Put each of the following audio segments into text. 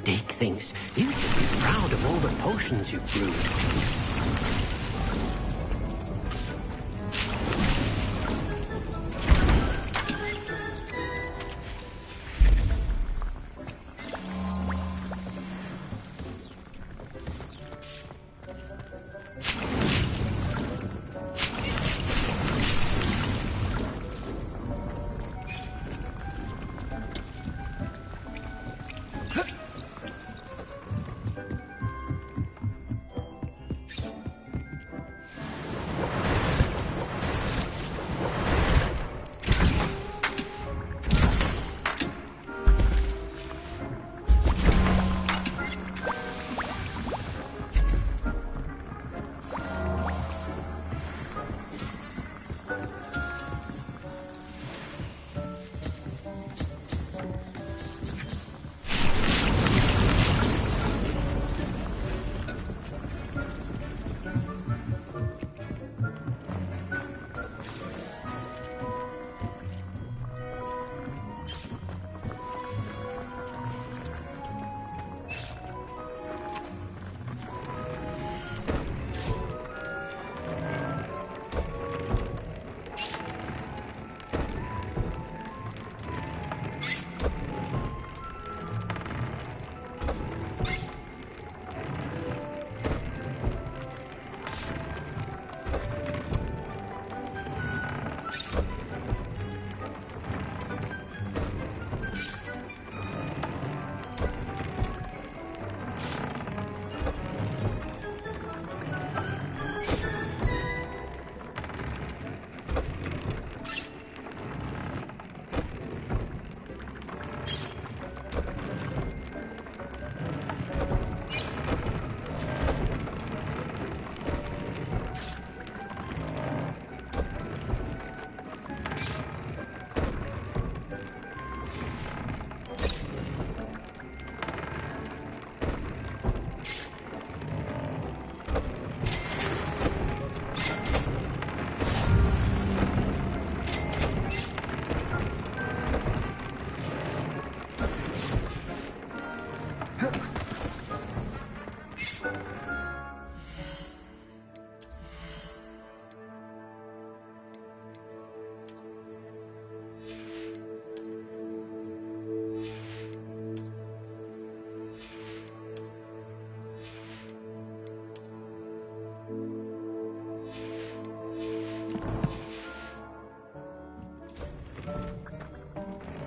Dick thinks you should be proud of all the potions you've brewed.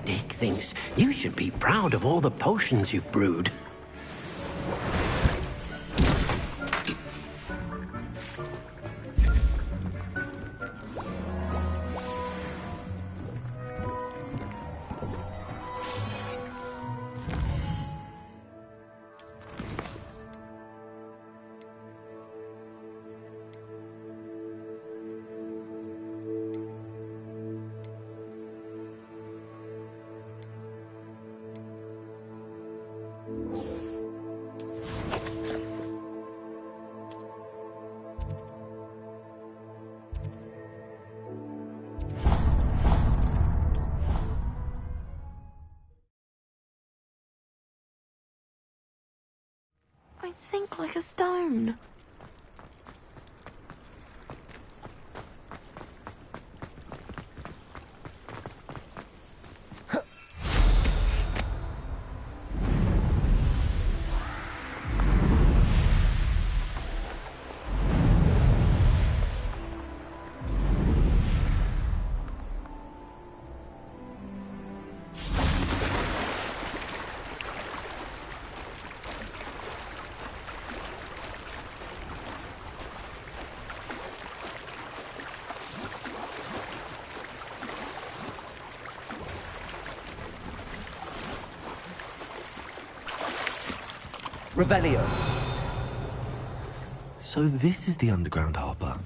Dick thinks you should be proud of all the potions you've brewed. I think like a stone. Revelio. So this is the underground harbour.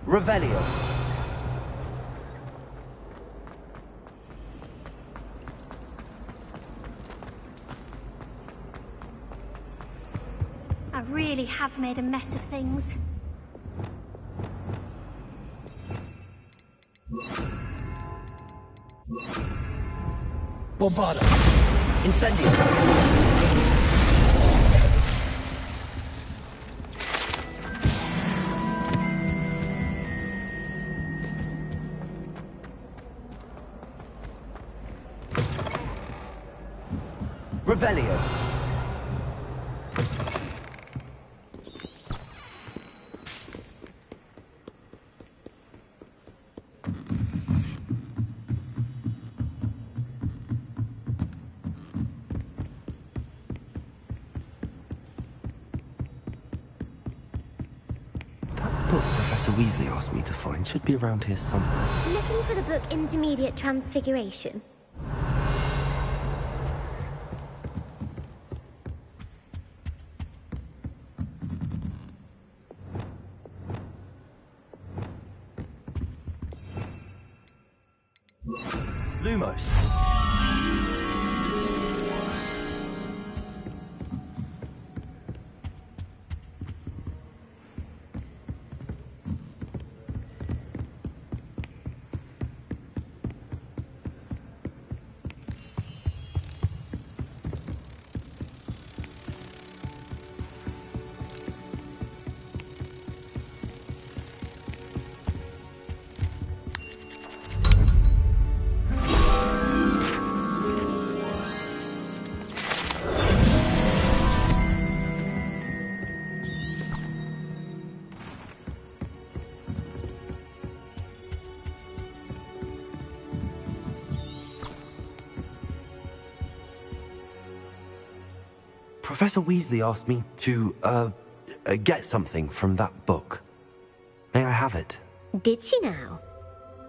Revelio. I really have made a mess of things. Bombada. Incendio. Revelio. That book Professor Weasley asked me to find should be around here somewhere. Looking for the book Intermediate Transfiguration? Lumos. Professor Weasley asked me to, get something from that book. May I have it? Did she now?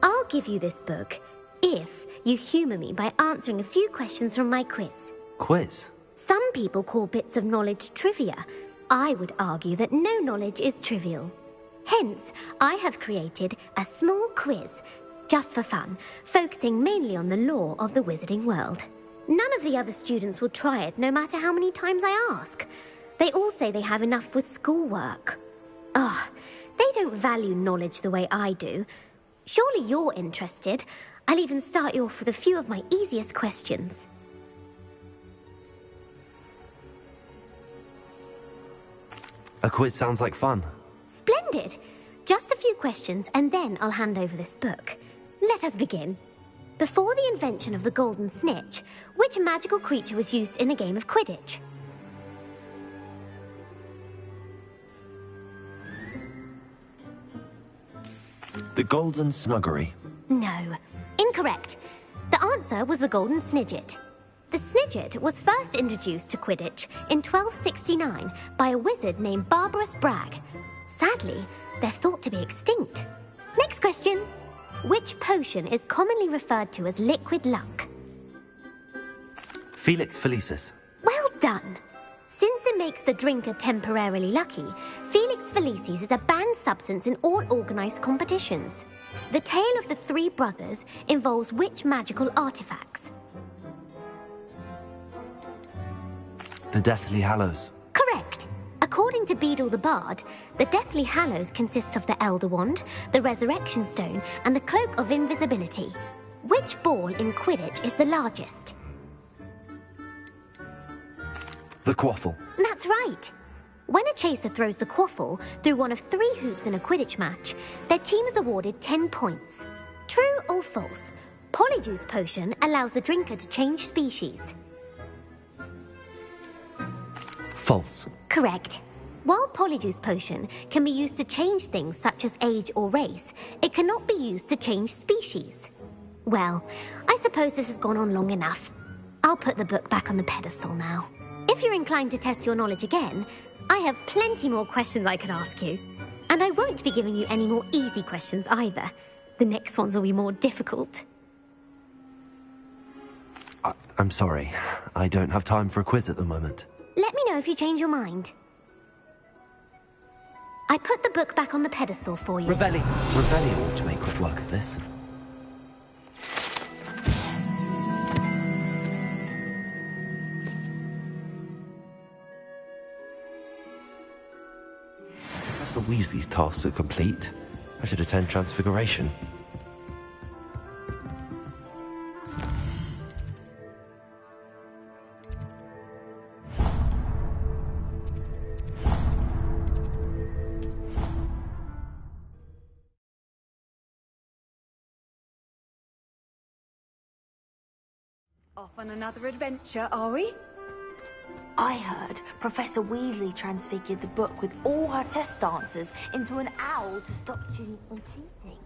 I'll give you this book if you humour me by answering a few questions from my quiz. Quiz? Some people call bits of knowledge trivia. I would argue that no knowledge is trivial. Hence, I have created a small quiz, just for fun, focusing mainly on the lore of the wizarding world. None of the other students will try it, no matter how many times I ask. They all say they have enough with schoolwork. Ugh, they don't value knowledge the way I do. Surely you're interested. I'll even start you off with a few of my easiest questions. A quiz sounds like fun. Splendid! Just a few questions, and then I'll hand over this book. Let us begin. Before the invention of the golden snitch, which magical creature was used in a game of Quidditch? The Golden Snuggery. No, incorrect. The answer was the golden snidget. The snidget was first introduced to Quidditch in 1269 by a wizard named Barbarous Bragg. Sadly, they're thought to be extinct. Next question. Which potion is commonly referred to as liquid luck? Felix Felicis. Well done. Since it makes the drinker temporarily lucky, Felix Felicis is a banned substance in all organised competitions. The tale of the three brothers involves which magical artifacts? The Deathly Hallows. Correct. According to Beadle the Bard, the Deathly Hallows consists of the Elder Wand, the Resurrection Stone, and the Cloak of Invisibility. Which ball in Quidditch is the largest? The Quaffle. That's right. When a chaser throws the quaffle through one of 3 hoops in a Quidditch match, their team is awarded 10 points. True or false? Polyjuice Potion allows the drinker to change species. False. Correct. While Polyjuice Potion can be used to change things such as age or race, it cannot be used to change species. Well, I suppose this has gone on long enough. I'll put the book back on the pedestal now. If you're inclined to test your knowledge again, I have plenty more questions I could ask you. And I won't be giving you any more easy questions either. The next ones will be more difficult. I'm sorry. I don't have time for a quiz at the moment. Let me know if you change your mind. I put the book back on the pedestal for you. Ravelli ought to make quick work of this. Professor Weasley's tasks are complete. I should attend Transfiguration. Off on another adventure, are we? I heard Professor Weasley transfigured the book with all her test answers into an owl to stop students from cheating.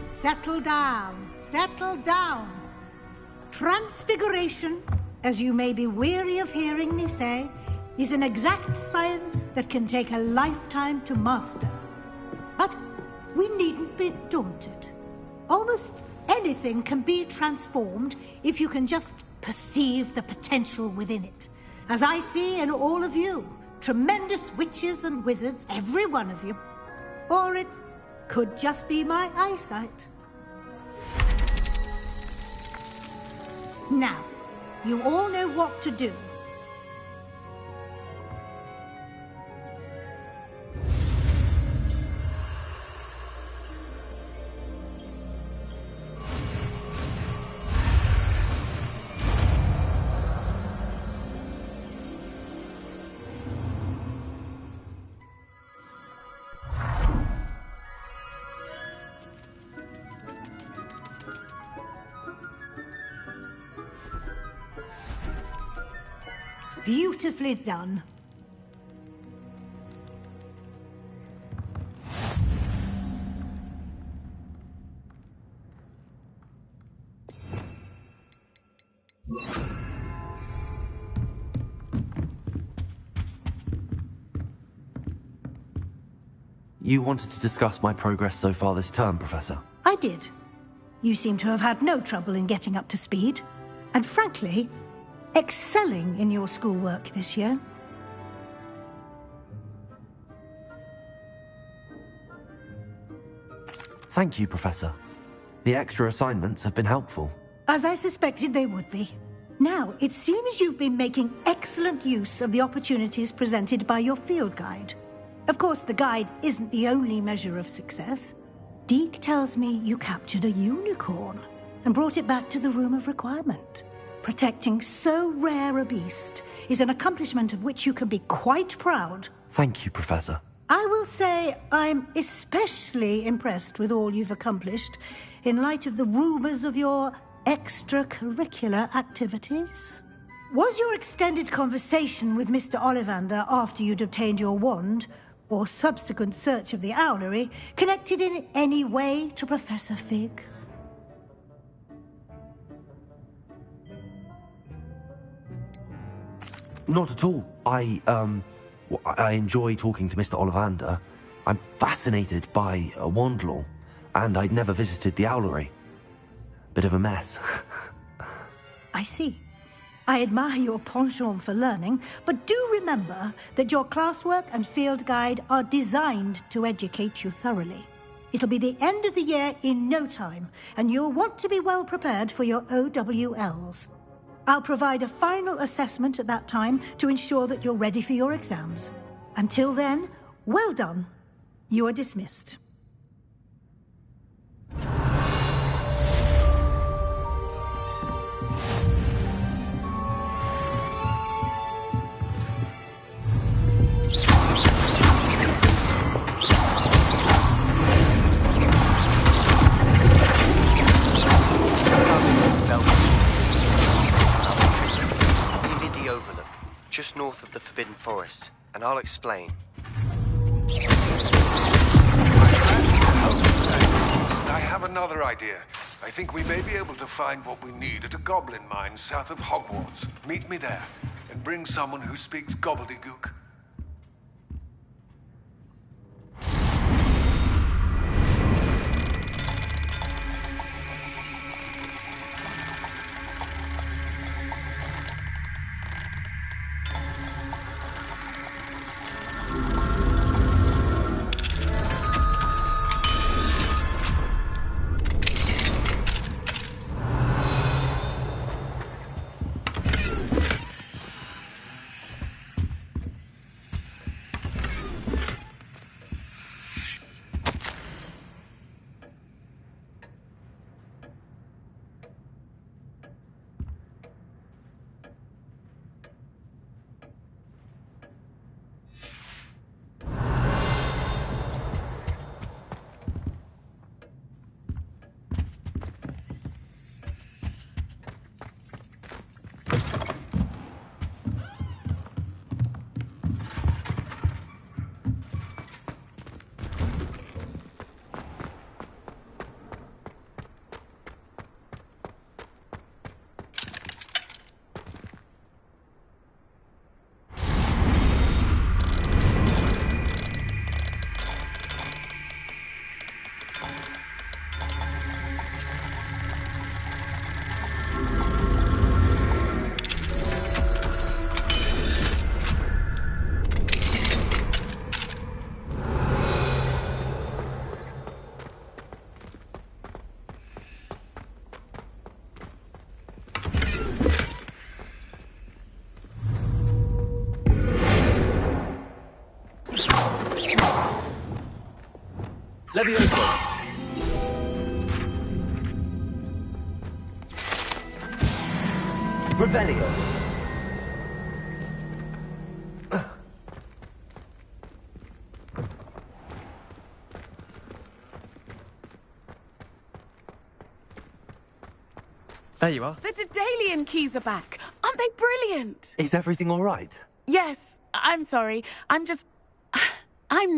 Settle down, settle down. Transfiguration, as you may be weary of hearing me say, is an exact science that can take a lifetime to master. But we needn't be daunted. Almost anything can be transformed if you can just perceive the potential within it. As I see in all of you, tremendous witches and wizards, every one of you. Or it could just be my eyesight. Now, you all know what to do. Beautifully done. You wanted to discuss my progress so far this term, Professor? I did. You seem to have had no trouble in getting up to speed. And frankly, excelling in your schoolwork this year. Thank you, Professor. The extra assignments have been helpful. As I suspected they would be. Now, it seems you've been making excellent use of the opportunities presented by your field guide. Of course, the guide isn't the only measure of success. Deke tells me you captured a unicorn and brought it back to the Room of Requirement. Protecting so rare a beast is an accomplishment of which you can be quite proud. Thank you, Professor. I will say I'm especially impressed with all you've accomplished in light of the rumors of your extracurricular activities. Was your extended conversation with Mr. Ollivander after you'd obtained your wand, or subsequent search of the owlery, connected in any way to Professor Fig? Not at all. I enjoy talking to Mr. Ollivander. I'm fascinated by wand law, and I'd never visited the Owlery. Bit of a mess. I see. I admire your penchant for learning, but do remember that your classwork and field guide are designed to educate you thoroughly. It'll be the end of the year in no time, and you'll want to be well prepared for your OWLs. I'll provide a final assessment at that time to ensure that you're ready for your exams. Until then, well done. You are dismissed. Just north of the Forbidden Forest, and I'll explain. I have another idea. I think we may be able to find what we need at a goblin mine south of Hogwarts. Meet me there, and bring someone who speaks gobbledygook. Levioso! Revelio! There you are. The Daedalian keys are back. Aren't they brilliant? Is everything all right? Yes, I'm sorry. I'm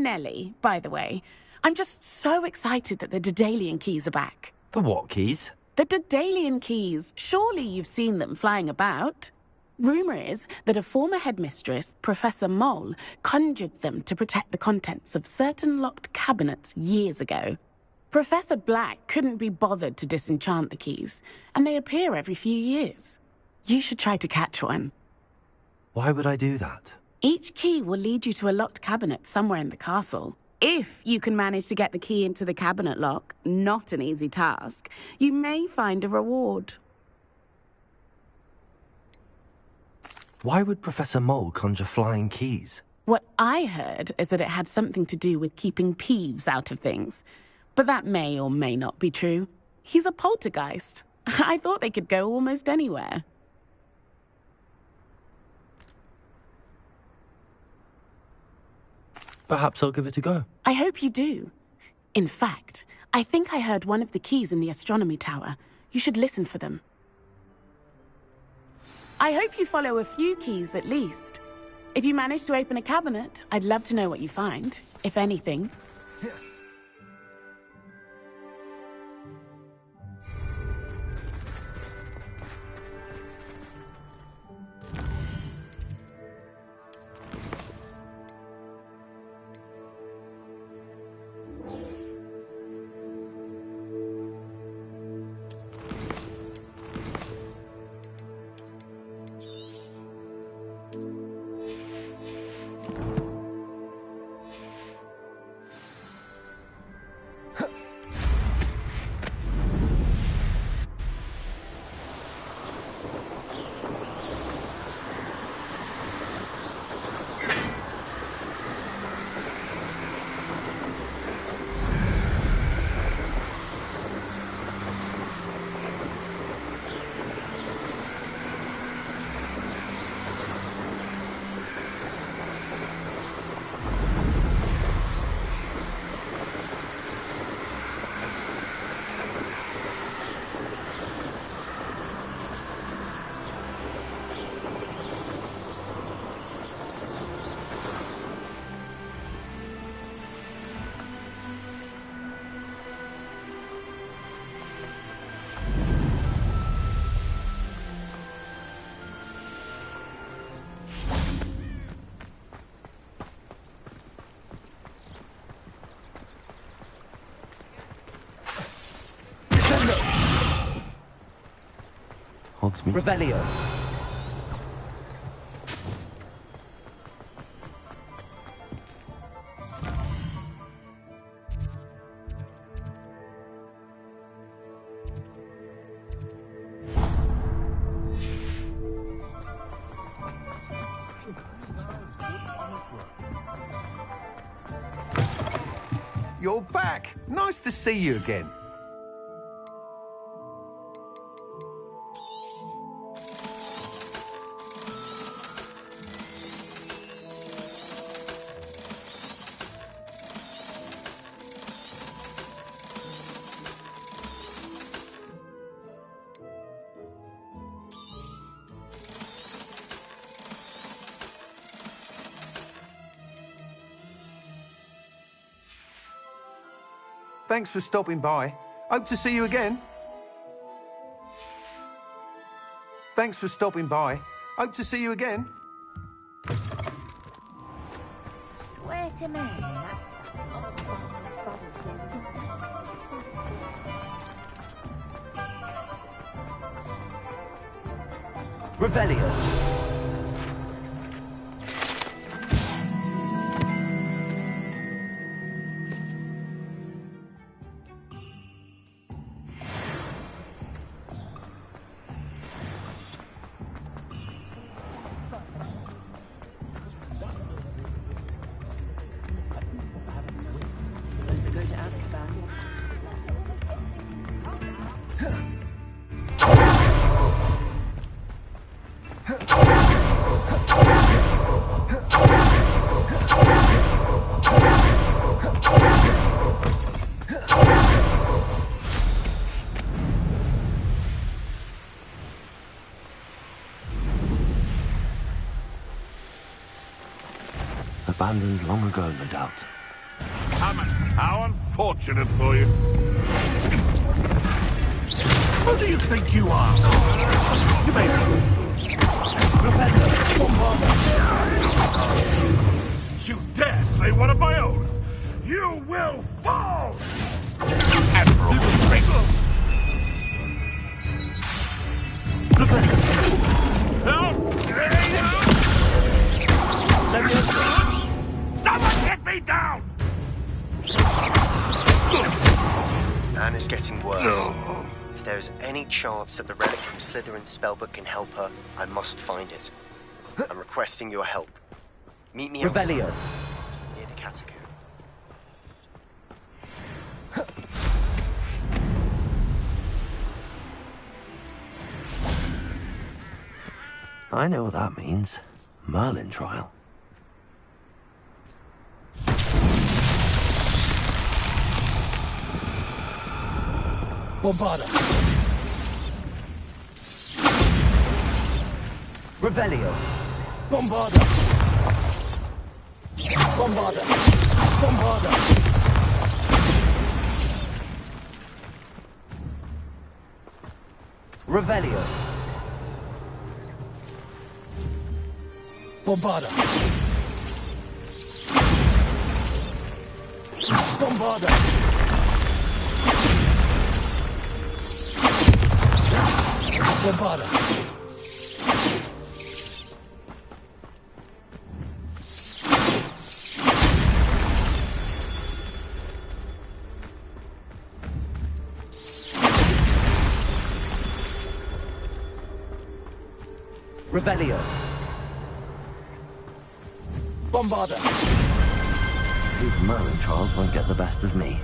Nellie, by the way. I'm just so excited that the Daedalian keys are back. The what keys? The Daedalian keys. Surely you've seen them flying about. Rumour is that a former headmistress, Professor Moll, conjured them to protect the contents of certain locked cabinets years ago. Professor Black couldn't be bothered to disenchant the keys, and they appear every few years. You should try to catch one. Why would I do that? Each key will lead you to a locked cabinet somewhere in the castle. If you can manage to get the key into the cabinet lock, not an easy task, you may find a reward. Why would Professor Moll conjure flying keys? What I heard is that it had something to do with keeping Peeves out of things. But that may or may not be true. He's a poltergeist. I thought they could go almost anywhere. Perhaps I'll give it a go. I hope you do. In fact, I think I heard one of the keys in the astronomy tower. You should listen for them. I hope you follow a few keys at least. If you manage to open a cabinet, I'd love to know what you find, if anything. Hogsmeade. Revelio. You're back. Nice to see you again. Thanks for stopping by. Hope to see you again. Thanks for stopping by. Hope to see you again. Swear to me. Revelio. Abandoned long ago, no doubt. Hammond, how unfortunate for you. Who do you think you are? You may You dare slay one of my own! You will fall! Admiral Someone get me down! Anne is getting worse. If there is any chance that the relic from Slytherin's spellbook can help her, I must find it. I'm requesting your help. Meet me outside, Revelio. near the catacomb. I know what that means. Merlin trial. Bombarda. Revelio. Bombarda. Bombarda. Bombarda. Revelio. Bombarda. Bombarda. Bombarda. Revelio. Bombarda. These Merlin trials won't get the best of me.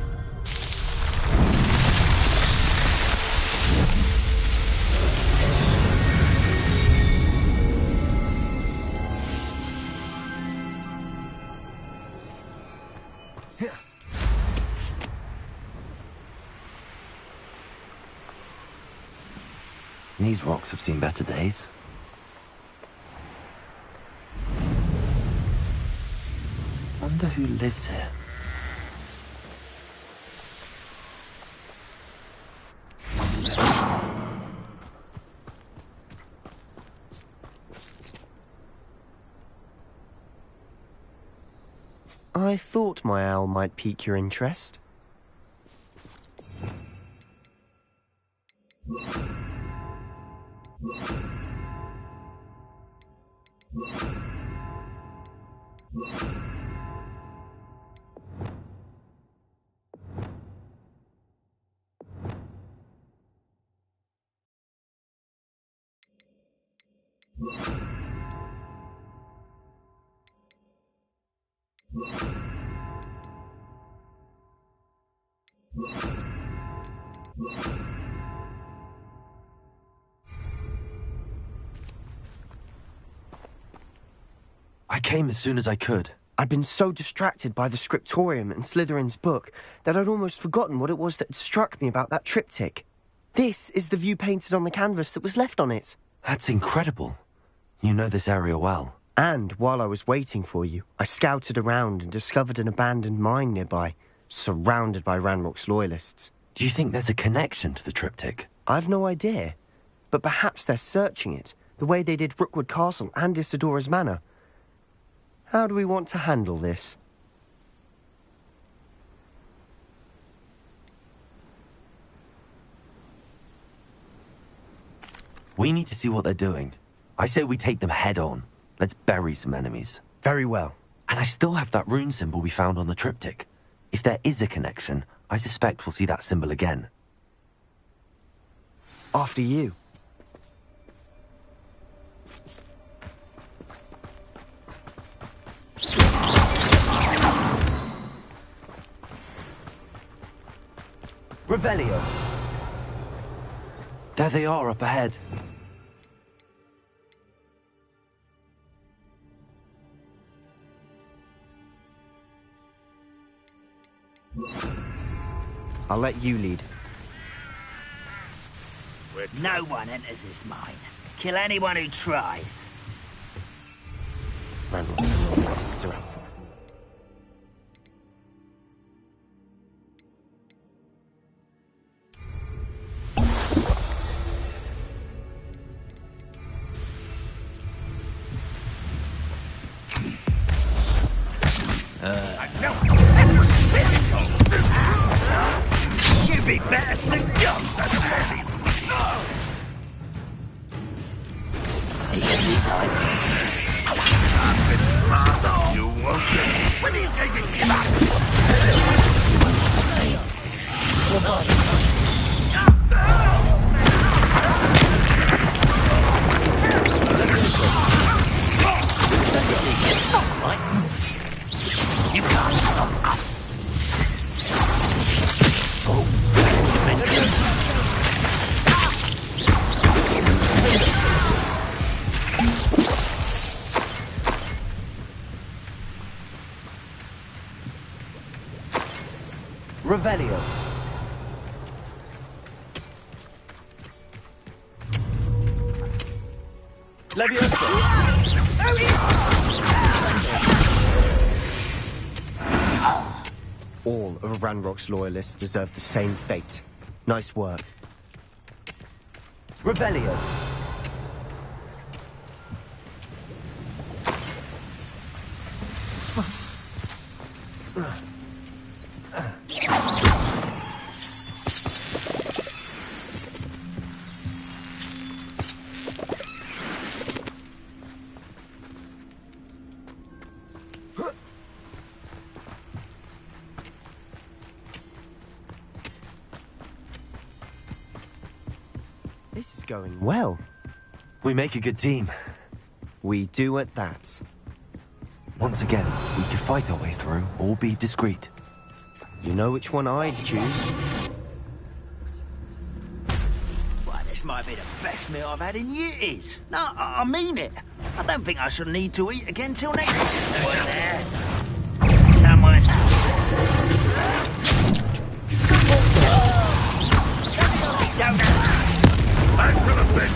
These rocks have seen better days. Wonder who lives here. I thought my owl might pique your interest. I came as soon as I could. I'd been so distracted by the scriptorium and Slytherin's book that I'd almost forgotten what it was that struck me about that triptych. This is the view painted on the canvas that was left on it. That's incredible. You know this area well. And while I was waiting for you, I scouted around and discovered an abandoned mine nearby, surrounded by Ranrock's loyalists. Do you think there's a connection to the triptych? I've no idea, but perhaps they're searching it, the way they did Rookwood Castle and Isidora's Manor. How do we want to handle this? We need to see what they're doing. I say we take them head on. Let's bury some enemies. Very well. And I still have that rune symbol we found on the triptych. If there is a connection, I suspect we'll see that symbol again. After you. Revelio! There they are up ahead. I'll let you lead. No one enters this mine. Kill anyone who tries. Ranrock's loyalists are out for it. You'd be better suit guns than heavy. You won't get it. When are you going to give You can't stop us. Revelio. All of Ranrock's loyalists deserve the same fate. Nice work. Revelio. This is going well. We make a good team. We do at that. Once again, we could fight our way through or be discreet. You know which one I'd choose? Well, this might be the best meal I've had in years. No, I mean it. I don't think I shall need to eat again till next week. Someone. I should have been.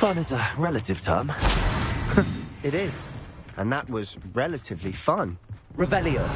Fun is a relative term. It is. And that was relatively fun. Revelio.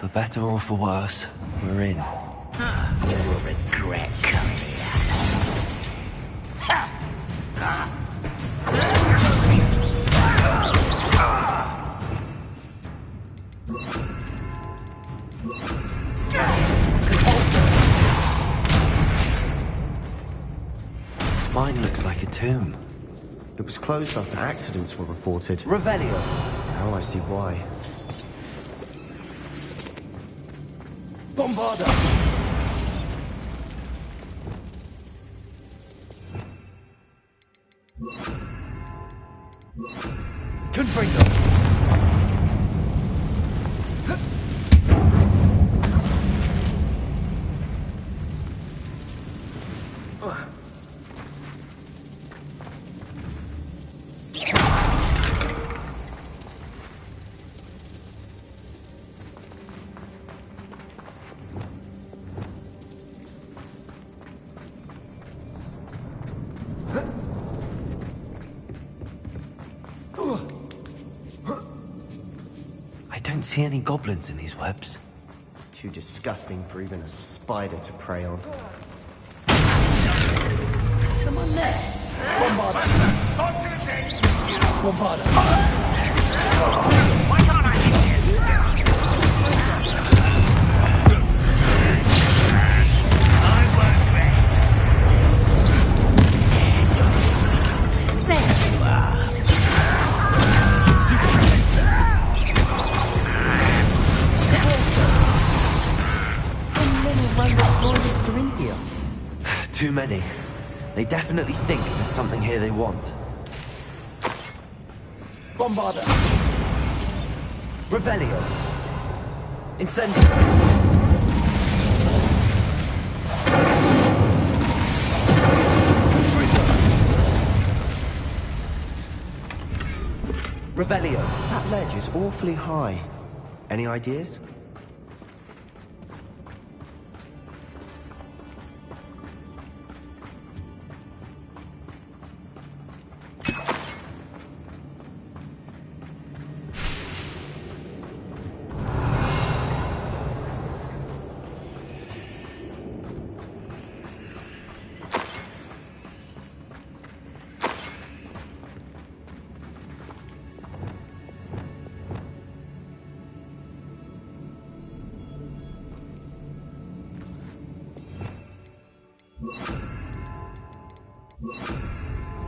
For better or for worse, we're in. You'll regret coming This mine looks like a tomb. It was closed after accidents were reported. Revelio. Now I see why. Bombarda! Confringo! I don't see any goblins in these webs. Too disgusting for even a spider to prey on. Someone there. Bombarda! Why can't I hit you? I won't rest. There you are. Too many. They definitely think there's something here they want. Bombarda! Revelio! Incendio! Revelio! That ledge is awfully high. Any ideas?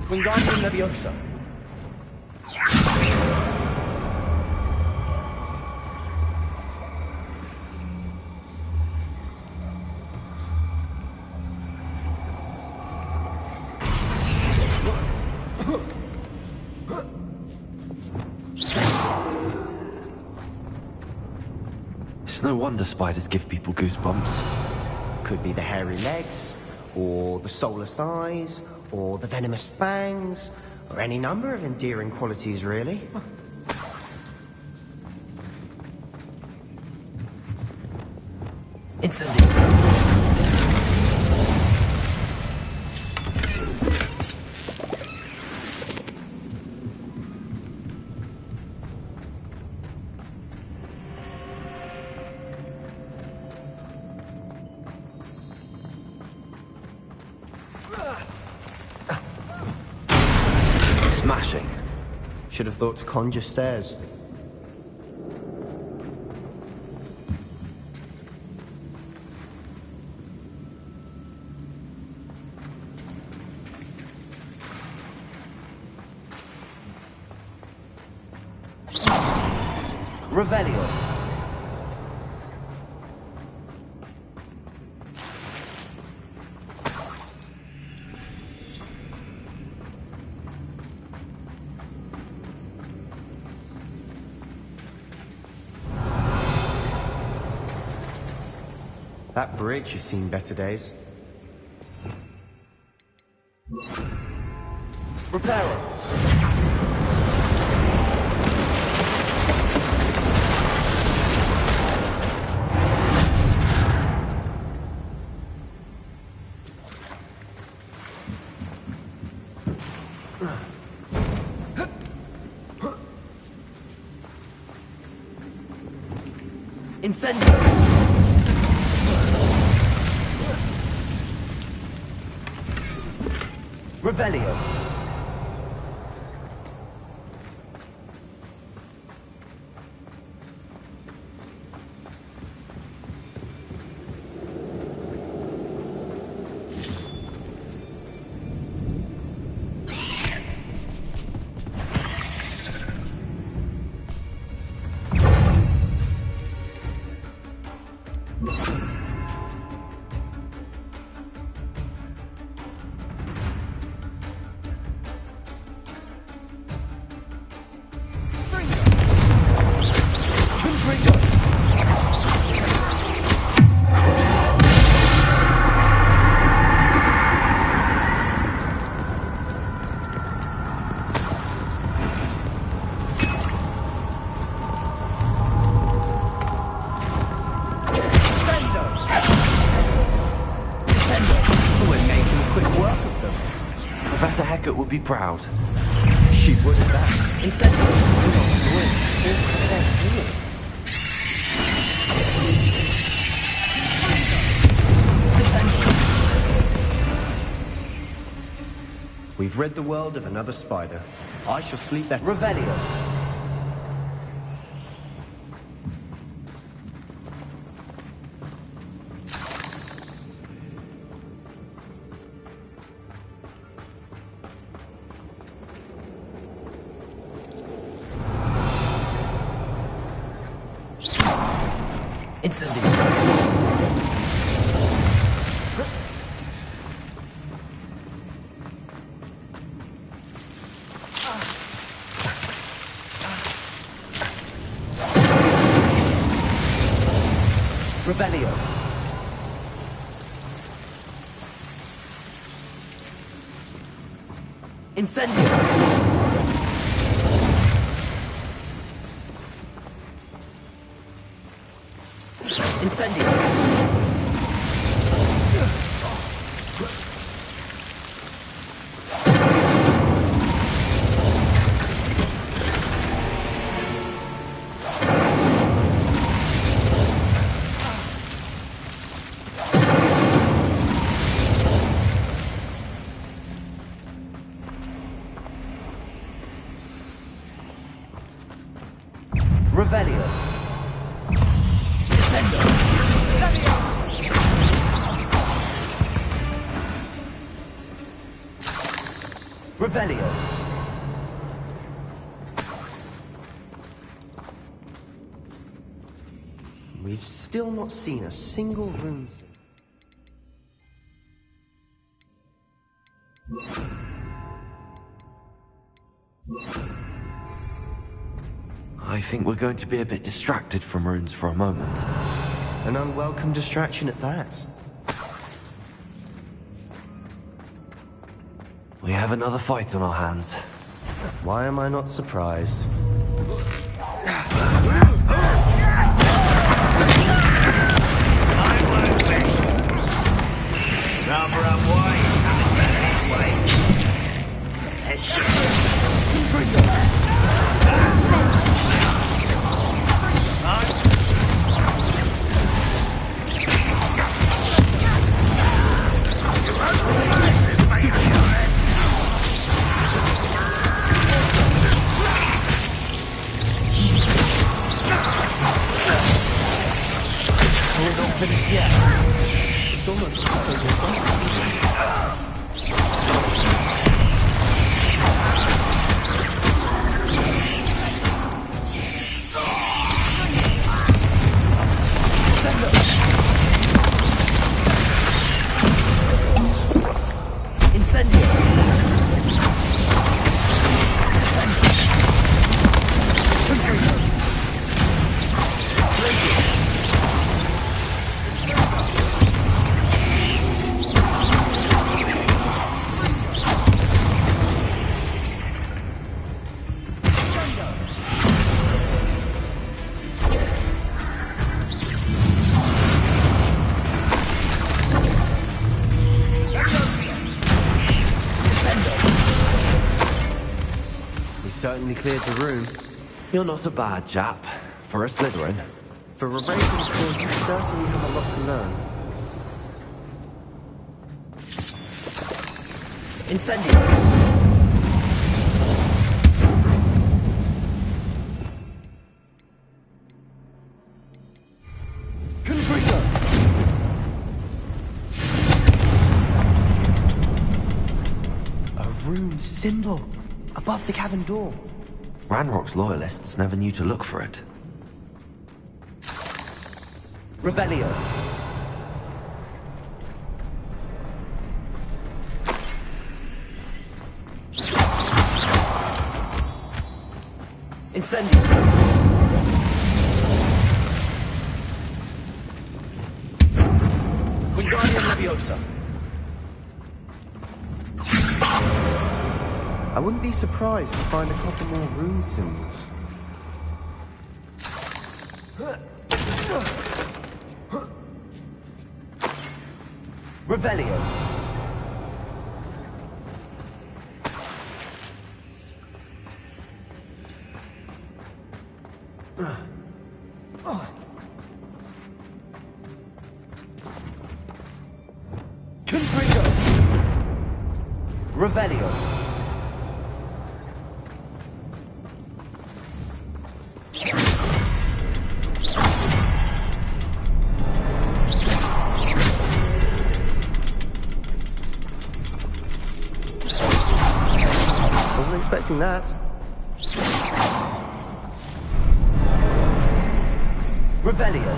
Wingardium Leviosa. It's no wonder spiders give people goosebumps. Could be the hairy legs, or the soulless eyes, or the venomous fangs, or any number of endearing qualities, really. Incendio. Smashing. Should have thought to conjure stairs. Revelio. That bridge has seen better days. Reparo. Incendio. Revelio. Professor Hecat would be proud. She would at that. Incendio. We've rid the world of another spider. I shall sleep better. Revelio. Incendio. Revelio. Incendio. Incendio. Revelio. Revelio. We've still not seen a single rune. I think we're going to be a bit distracted from runes for a moment. An unwelcome distraction at that. We have another fight on our hands. Why am I not surprised? Rather unwise coming back this way. Let's We're not finished yet. It's almost like We certainly cleared the room. You're not a bad chap. For a Slytherin. For a Ravenclaw, you certainly have a lot to learn. Incendio! Rune symbol above the cavern door. Ranrock's loyalists never knew to look for it. Revelio. Incendio. Wingardium Leviosa. I wouldn't be surprised to find a couple more rune symbols. Revelio. Confringo. Revelio. Wasn't expecting that. Revelio.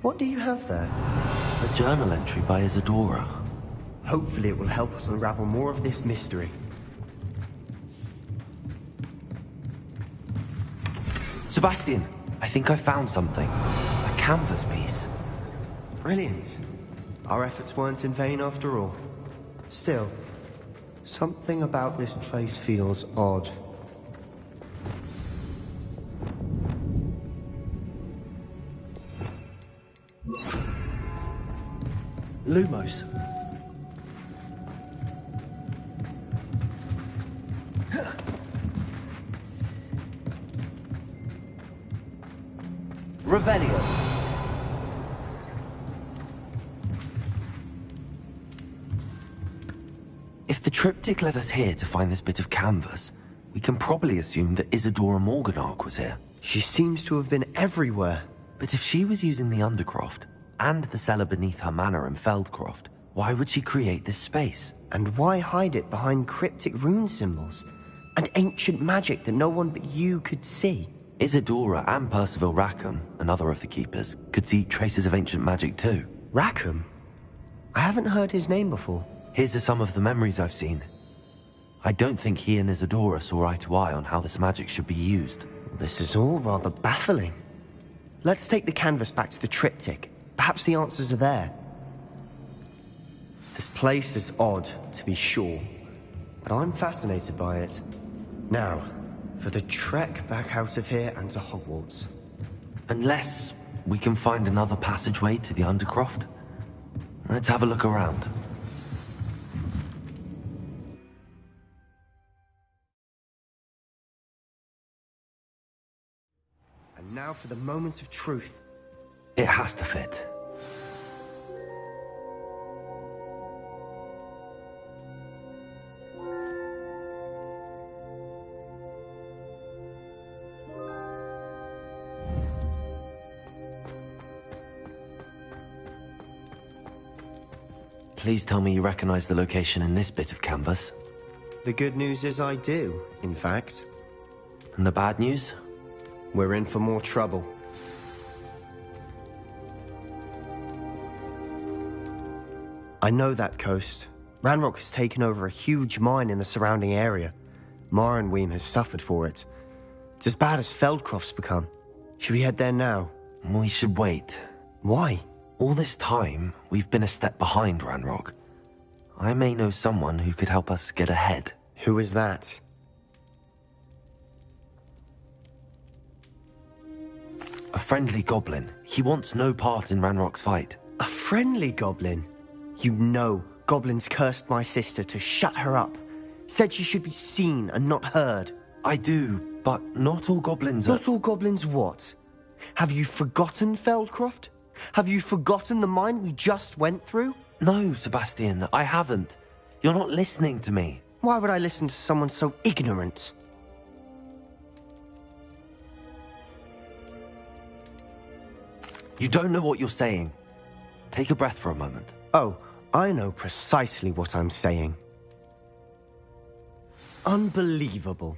What do you have there? A journal entry by Isadora. Hopefully it will help us unravel more of this mystery. Sebastian, I think I found something. A canvas piece. Brilliant. Our efforts weren't in vain after all. Still, something about this place feels odd. Lumos. Revelio. If the triptych led us here to find this bit of canvas, we can probably assume that Isadora Morganach was here. She seems to have been everywhere. But if she was using the Undercroft, and the cellar beneath her manor in Feldcroft, why would she create this space? And why hide it behind cryptic rune symbols? And ancient magic that no one but you could see? Isadora and Percival Rackham, another of the Keepers, could see traces of ancient magic too. Rackham? I haven't heard his name before. Here's are some of the memories I've seen. I don't think he and Isadora saw eye to eye on how this magic should be used. This is all rather baffling. Let's take the canvas back to the triptych. Perhaps the answers are there. This place is odd, to be sure, but I'm fascinated by it. Now, for the trek back out of here and to Hogwarts. Unless we can find another passageway to the Undercroft. Let's have a look around. And now for the moment of truth. It has to fit. Please tell me you recognize the location in this bit of canvas. The good news is I do, in fact. And the bad news? We're in for more trouble. I know that coast. Ranrock has taken over a huge mine in the surrounding area. Marrenweem has suffered for it. It's as bad as Feldcroft's become. Should we head there now? We should wait. Why? All this time, we've been a step behind Ranrock. I may know someone who could help us get ahead. Who is that? A friendly goblin. He wants no part in Ranrock's fight. A friendly goblin? You know, goblins cursed my sister to shut her up. Said she should be seen and not heard. I do, but not all goblins are... Not all goblins what? Have you forgotten Feldcroft? Have you forgotten the mine we just went through? No, Sebastian, I haven't. You're not listening to me. Why would I listen to someone so ignorant? You don't know what you're saying. Take a breath for a moment. Oh, I know precisely what I'm saying. Unbelievable.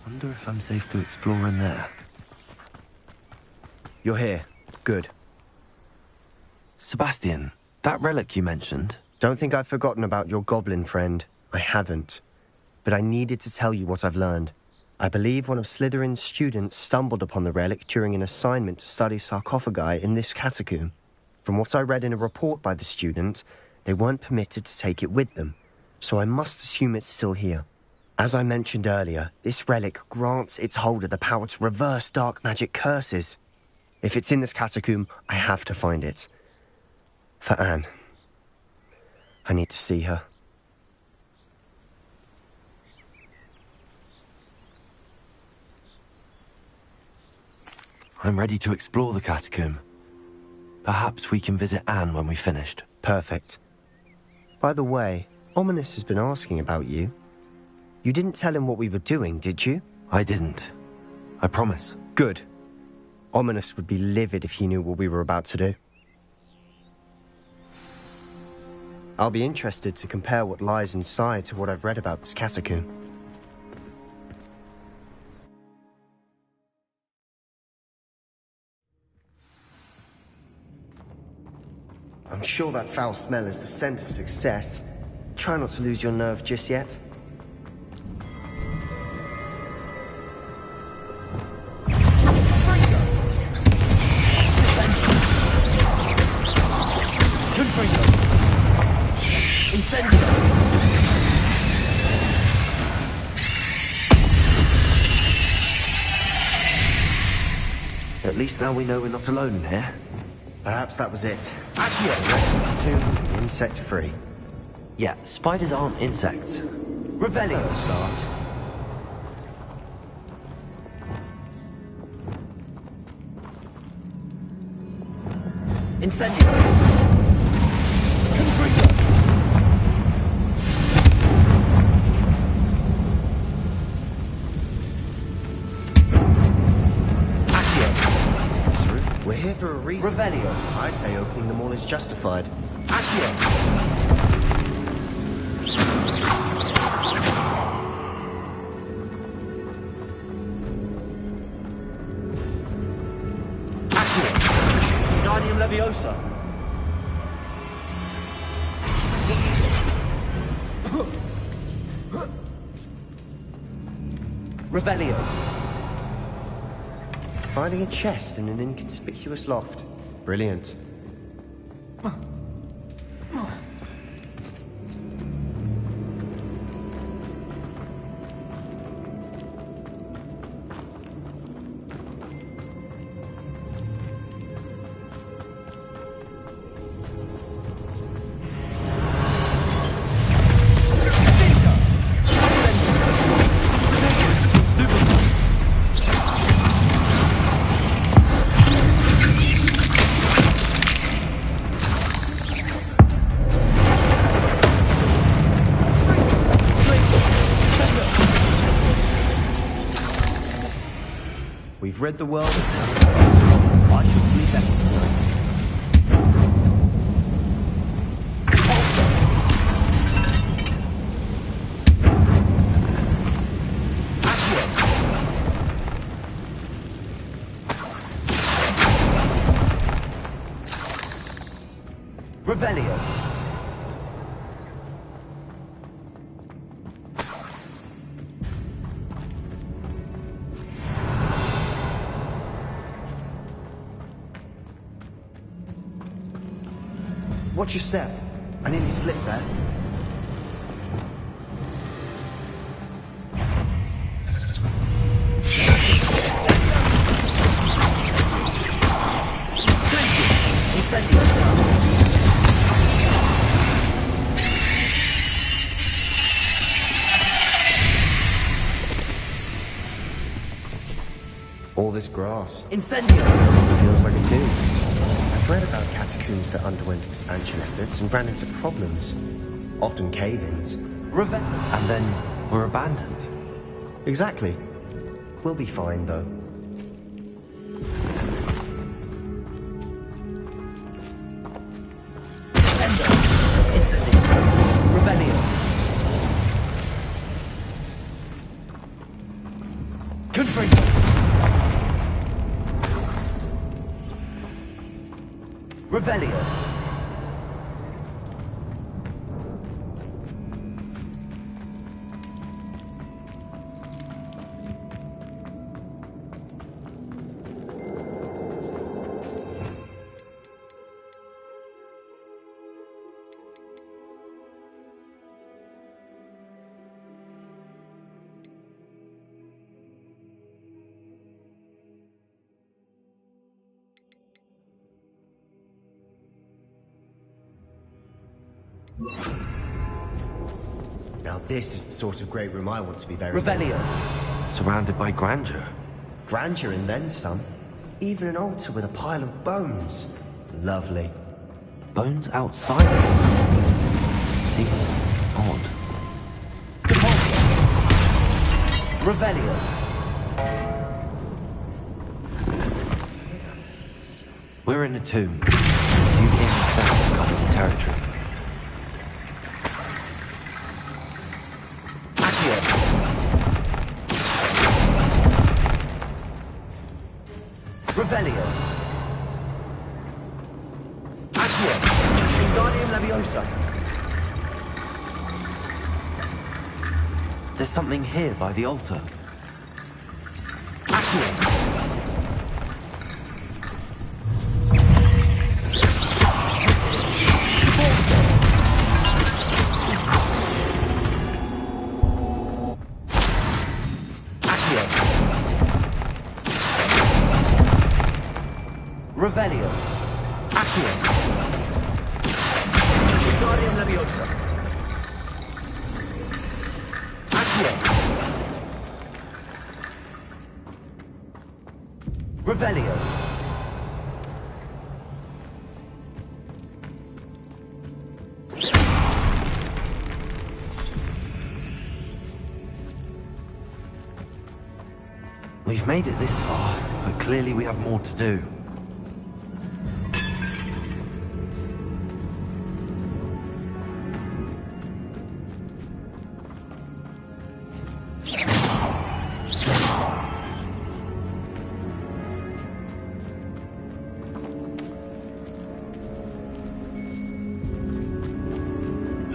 Wonder if I'm safe to explore in there. You're here. Good. Sebastian, that relic you mentioned... Don't think I've forgotten about your goblin friend. I haven't. But I needed to tell you what I've learned. I believe one of Slytherin's students stumbled upon the relic during an assignment to study sarcophagi in this catacomb. From what I read in a report by the student, they weren't permitted to take it with them, so I must assume it's still here. As I mentioned earlier, this relic grants its holder the power to reverse dark magic curses. If it's in this catacomb, I have to find it. For Anne. I need to see her. I'm ready to explore the catacomb. Perhaps we can visit Anne when we've finished. Perfect. By the way, Ominous has been asking about you. You didn't tell him what we were doing, did you? I didn't. I promise. Good. Ominous would be livid if he knew what we were about to do. I'll be interested to compare what lies inside to what I've read about this catacomb. I'm sure that foul smell is the scent of success. Try not to lose your nerve just yet. At least now we know we're not alone in here. Perhaps that was it. Accio, insect-free. Yeah, spiders aren't insects. Revelio start. Incendio. We're here for a reason. Revelio. I'd say opening them all is justified. Wingardium Leviosa. Revelio. Finding a chest in an inconspicuous loft. Brilliant. We've read the world. I shall sleep better tonight. Revelio. Watch your step. I nearly slipped there. All this grass. Incendio! Feels like a tomb. I've read about catacombs that underwent expansion efforts and ran into problems. Often cave-ins. And then were abandoned. Exactly. We'll be fine, though. Incendio! Revelio! Confringo! Revelio! Now this is the sort of great room I want to be buried Revelio! in. Surrounded by grandeur. Grandeur and then some. Even an altar with a pile of bones. Lovely. Bones outside the sarcophagus. Seems odd. Revelio! We're in a tomb. Assuming that's covered the territory. Revelio. Accio. Wingardium Leviosa. There's something here by the altar. Accio. Revelio. Accio. Wingardium Leviosa. Accio. Revelio. We've made it this far, but clearly we have more to do.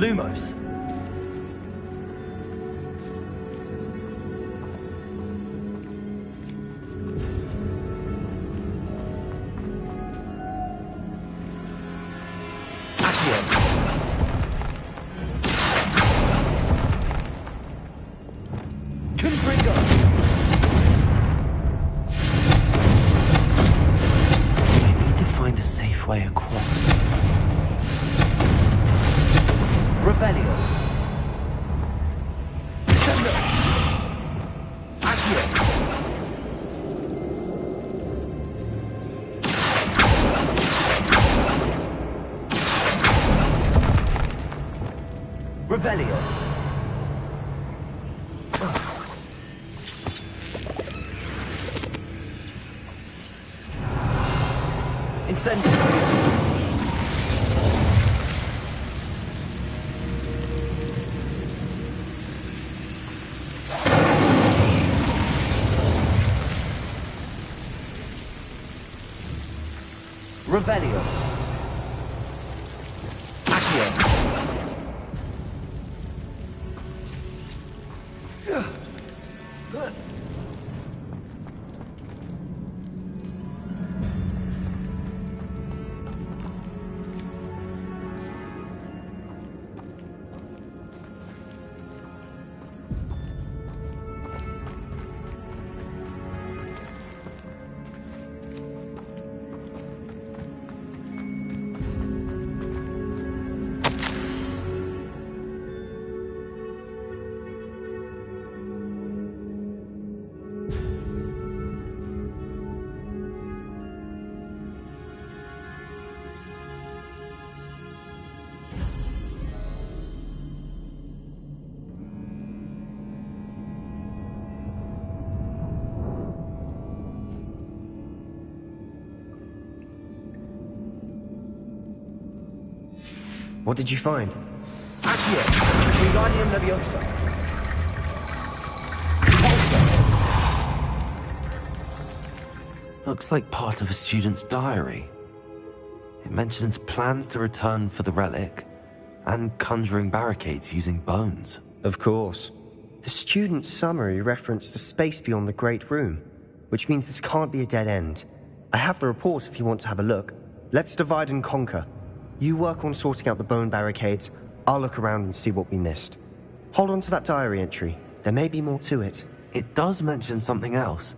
Lumos. Way across. Revelio. Descendo. Accio. Revelio. Incendio. Revelio. Accio. What did you find? Accio. Wingardium Leviosa. Looks like part of a student's diary. It mentions plans to return for the relic and conjuring barricades using bones. Of course. The student's summary referenced a space beyond the Great Room, which means this can't be a dead end. I have the report if you want to have a look. Let's divide and conquer. You work on sorting out the bone barricades. I'll look around and see what we missed. Hold on to that diary entry. There may be more to it. It does mention something else.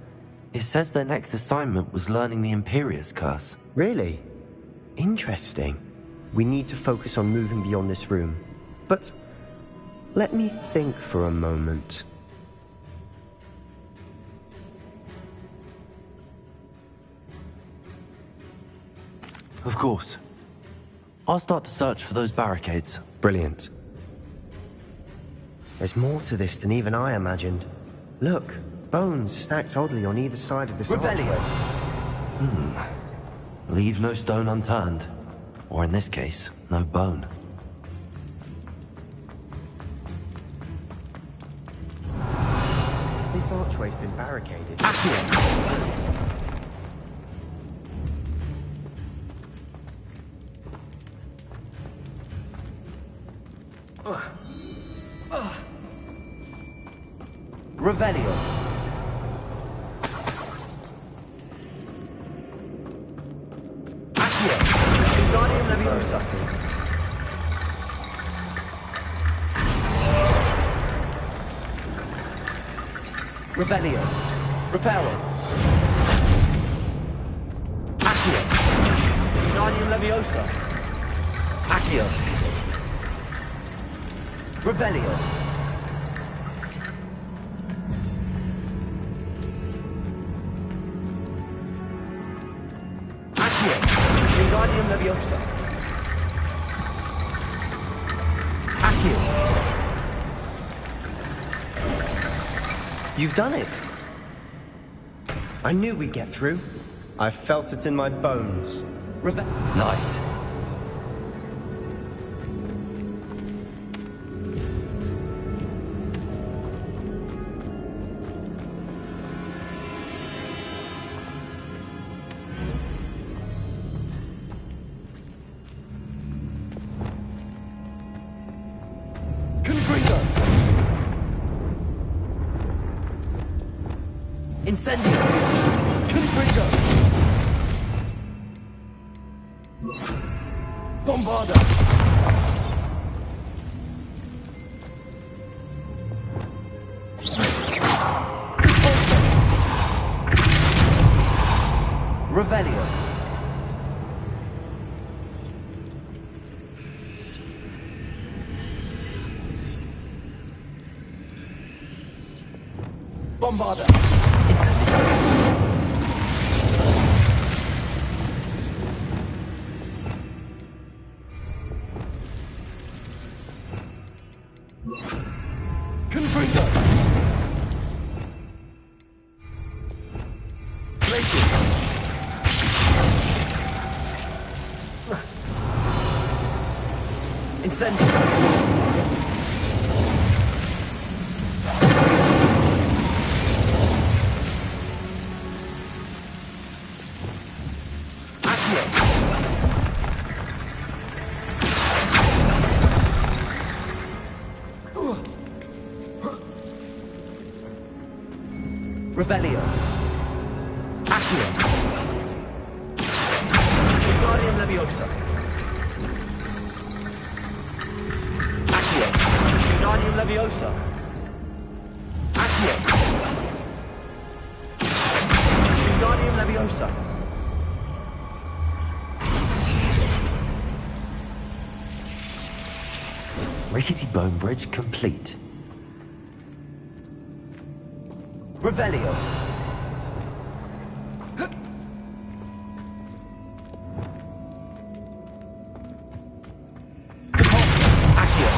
It says their next assignment was learning the Imperius Curse. Really? Interesting. We need to focus on moving beyond this room. But let me think for a moment. Of course. I'll start to search for those barricades. Brilliant. There's more to this than even I imagined. Look, bones stacked oddly on either side of this Revelio. Leave no stone unturned. Or in this case, no bone. This archway's been barricaded. Revelio. Accio. Wingardium Leviosa. Revelio. Reparo. Accio. Wingardium Leviosa. Accio. Revelio. Wingardium Leviosa. Accio. You've done it. I knew we'd get through. I felt it in my bones. Nice. Incendio! Confringo! Bombarda! Revelio! Bombarda! Incendio! Confringo! Glacius! Incendio! Revelio. Accio. Wingardium Leviosa. Accio. Wingardium Leviosa. Accio. Wingardium Leviosa. Rickety Bone Bridge complete. Revelio. Accio.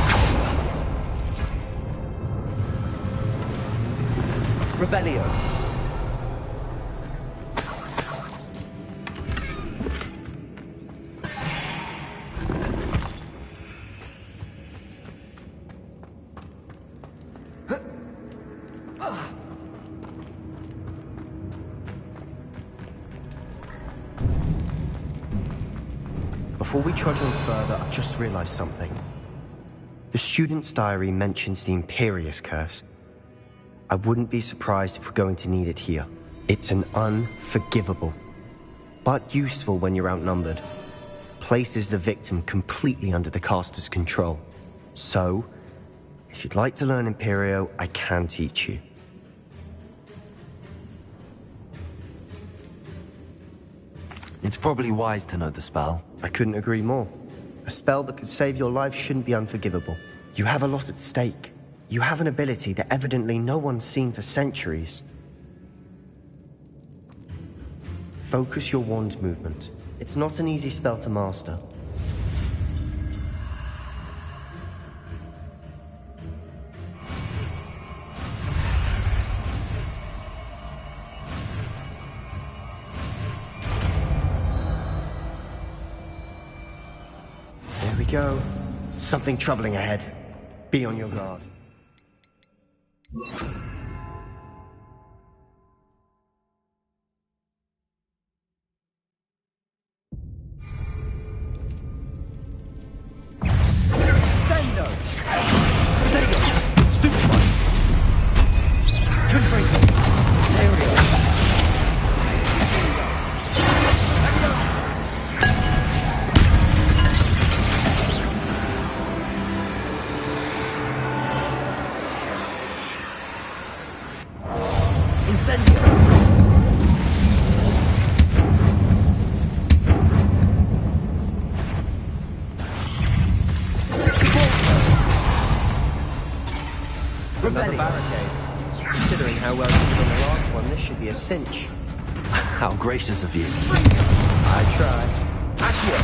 Revelio. Before we trudge on further, I've just realized something. The student's diary mentions the Imperious Curse. I wouldn't be surprised if we're going to need it here. It's an unforgivable, but useful when you're outnumbered. Places the victim completely under the caster's control. So, if you'd like to learn Imperio, I can teach you. It's probably wise to know the spell. I couldn't agree more. A spell that could save your life shouldn't be unforgivable. You have a lot at stake. You have an ability that evidently no one's seen for centuries. Focus your wand movement. It's not an easy spell to master. There we go. Something troubling ahead. Be on your guard. Sendo! Diagon! Stupefy! Confringo! Aerial! Incendio! Another barricade. Considering how well you did on the last one, this should be a cinch. How gracious of you. I tried. Accio!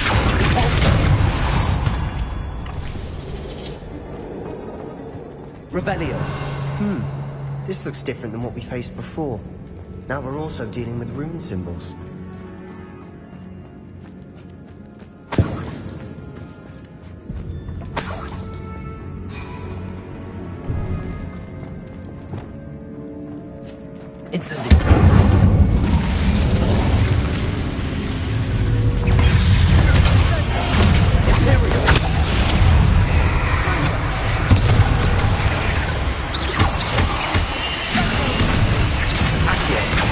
Revelio. This looks different than what we faced before. Now we're also dealing with rune symbols. Incendio. Imperial. Accio.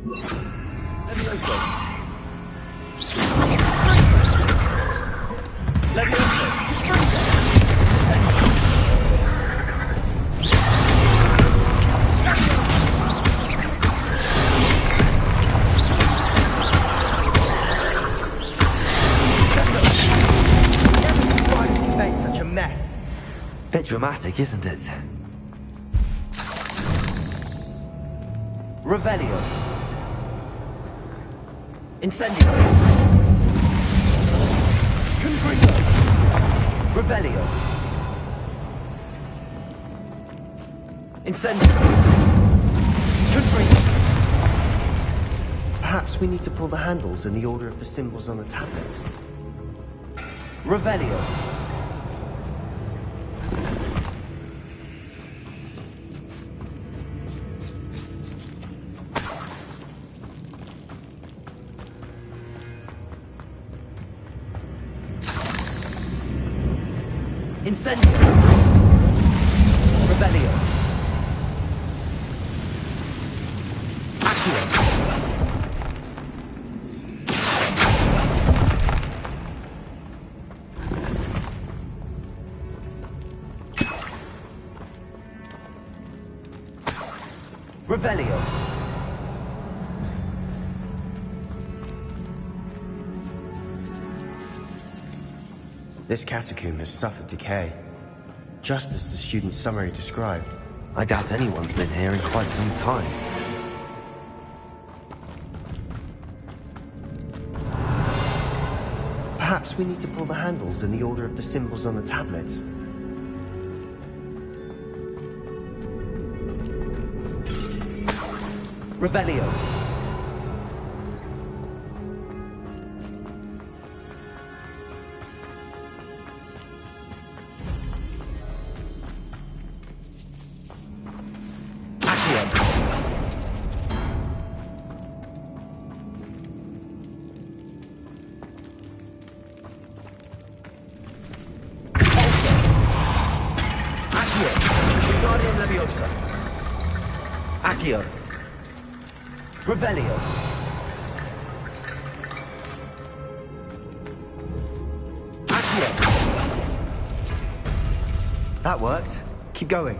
Levioso. Levioso. Such a mess. Bit dramatic, isn't it? Revelio. Incendio. Confringo. Revelio. Incendio. Confringo. Perhaps we need to pull the handles in the order of the symbols on the tablets. Revelio. Incendio. Revelio. Accio. Revelio. This catacomb has suffered decay, just as the student's summary described. I doubt anyone's been here in quite some time. Perhaps we need to pull the handles in the order of the symbols on the tablets. Revelio. Accio. Revelio. Accio. That worked. Keep going.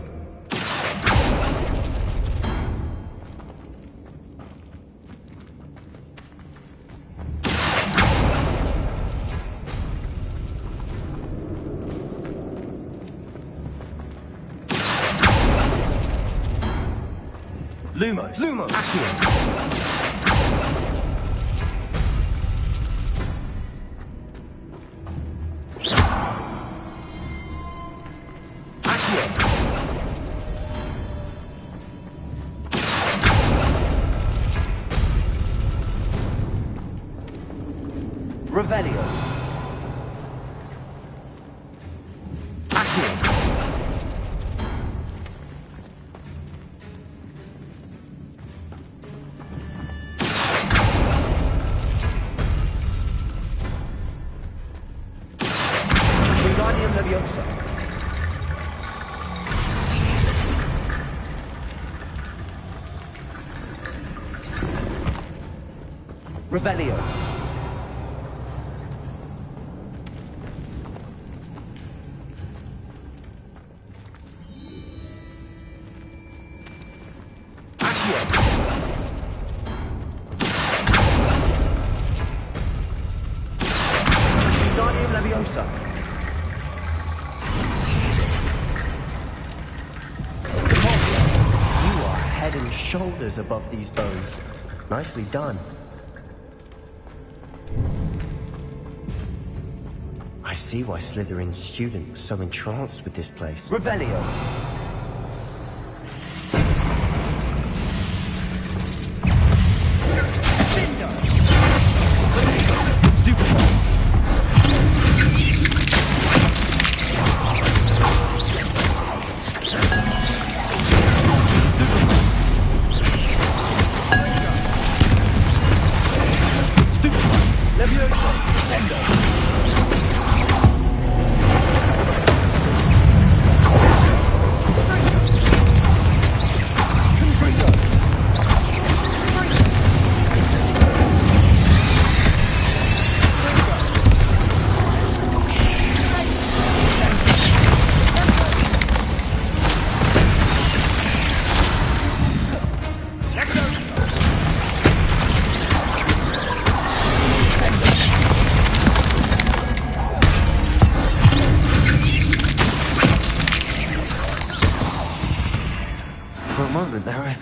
Lumos. Lumos. Accio. Accio. Revelio. Accio. Leviosa. Revelio. Accio. Wingardium Leviosa. Head and shoulders above these bones. Nicely done. I see why Slytherin's student was so entranced with this place. Revelio.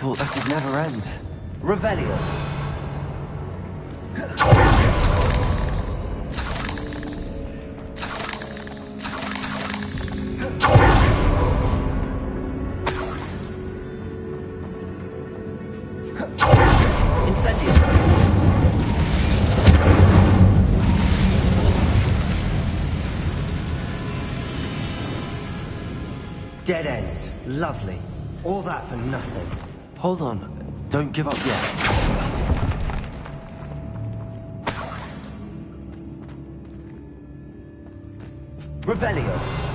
thought that would never end. Revelio. Incendio. Dead end. Lovely. All that for nothing. Hold on. Don't give up yet. Revelio.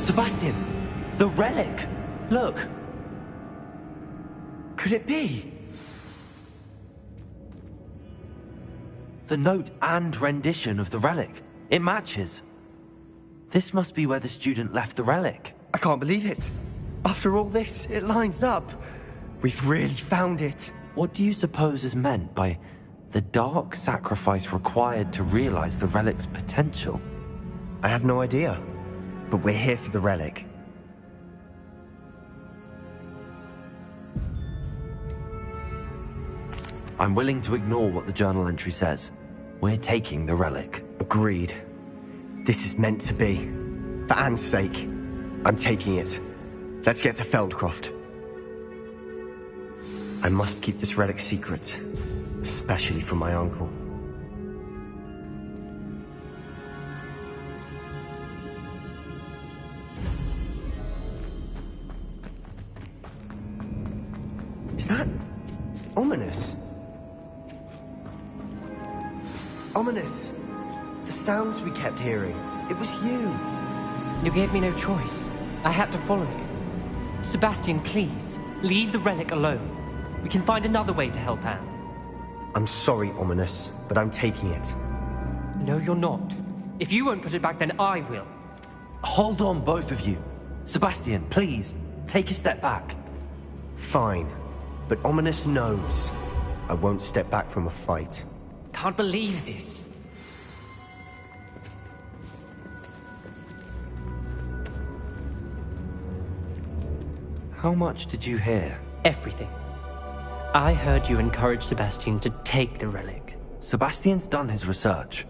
Sebastian! The relic! Look! Could it be? The note and rendition of the relic. It matches. This must be where the student left the relic. I can't believe it. After all this, it lines up. We've really found it. What do you suppose is meant by the dark sacrifice required to realize the relic's potential? I have no idea. But we're here for the relic. I'm willing to ignore what the journal entry says. We're taking the relic. Agreed. This is meant to be. For Anne's sake, I'm taking it. Let's get to Feldcroft. I must keep this relic secret, especially from my uncle. Is that ominous? Ominous. The sounds we kept hearing. It was you. You gave me no choice. I had to follow you. Sebastian, please, leave the relic alone. We can find another way to help Anne. I'm sorry, Ominous, but I'm taking it. No, you're not. If you won't put it back, then I will. Hold on, both of you. Sebastian, please, take a step back. Fine. But Ominous knows I won't step back from a fight. Can't believe this. How much did you hear? Everything. I heard you encourage Sebastian to take the relic. Sebastian's done his research.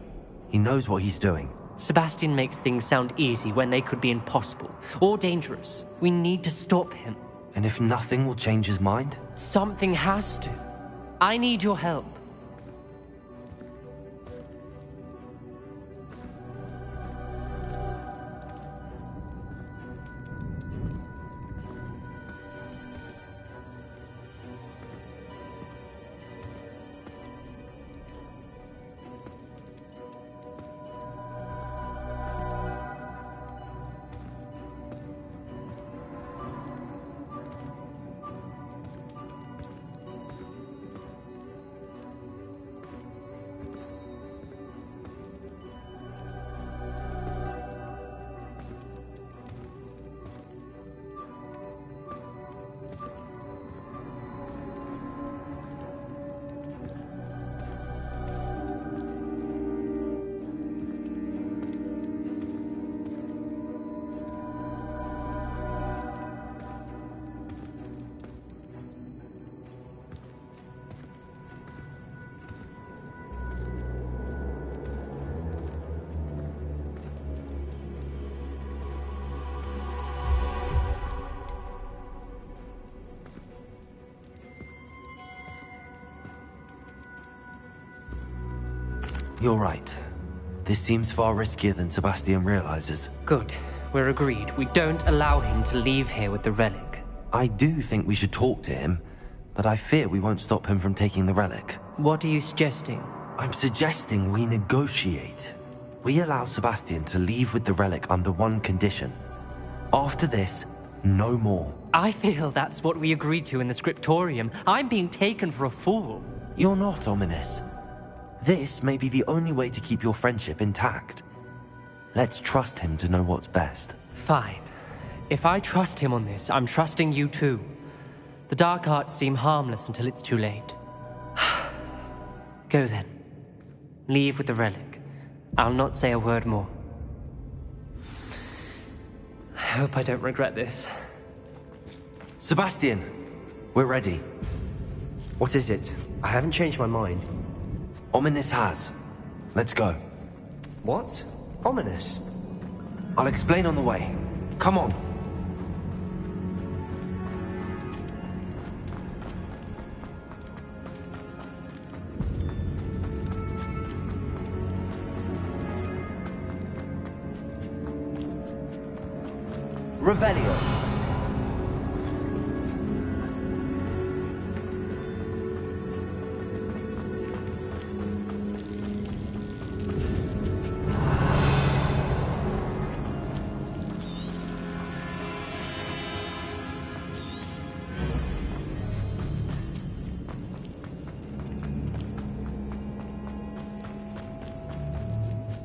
He knows what he's doing. Sebastian makes things sound easy when they could be impossible or dangerous. We need to stop him. And if nothing will change his mind? Something has to. I need your help. You're right. This seems far riskier than Sebastian realizes. Good. We're agreed. We don't allow him to leave here with the relic. I do think we should talk to him, but I fear we won't stop him from taking the relic. What are you suggesting? I'm suggesting we negotiate. We allow Sebastian to leave with the relic under one condition. After this, No more. I feel that's what we agreed to in the scriptorium. I'm being taken for a fool. You're not, Ominous. This may be the only way to keep your friendship intact. Let's trust him to know what's best. Fine. If I trust him on this, I'm trusting you too. The dark arts seem harmless until it's too late. Go then. Leave with the relic. I'll not say a word more. I hope I don't regret this. Sebastian, we're ready. What is it? I haven't changed my mind. Ominous has. Let's go. What? Ominous? I'll explain on the way. Come on. Revelio.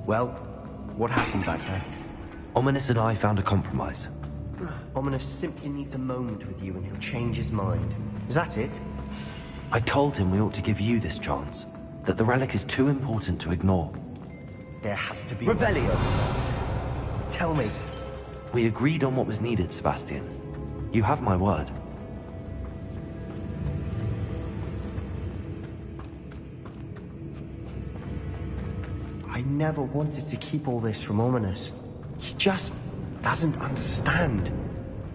Well, what happened back there? Ominous and I found a compromise. Ominous simply needs a moment with you and he'll change his mind. Is that it? I told him we ought to give you this chance. That the relic is too important to ignore. There has to be... Revelio! Tell me. We agreed on what was needed, Sebastian. You have my word. I never wanted to keep all this from Ominous. He just doesn't understand.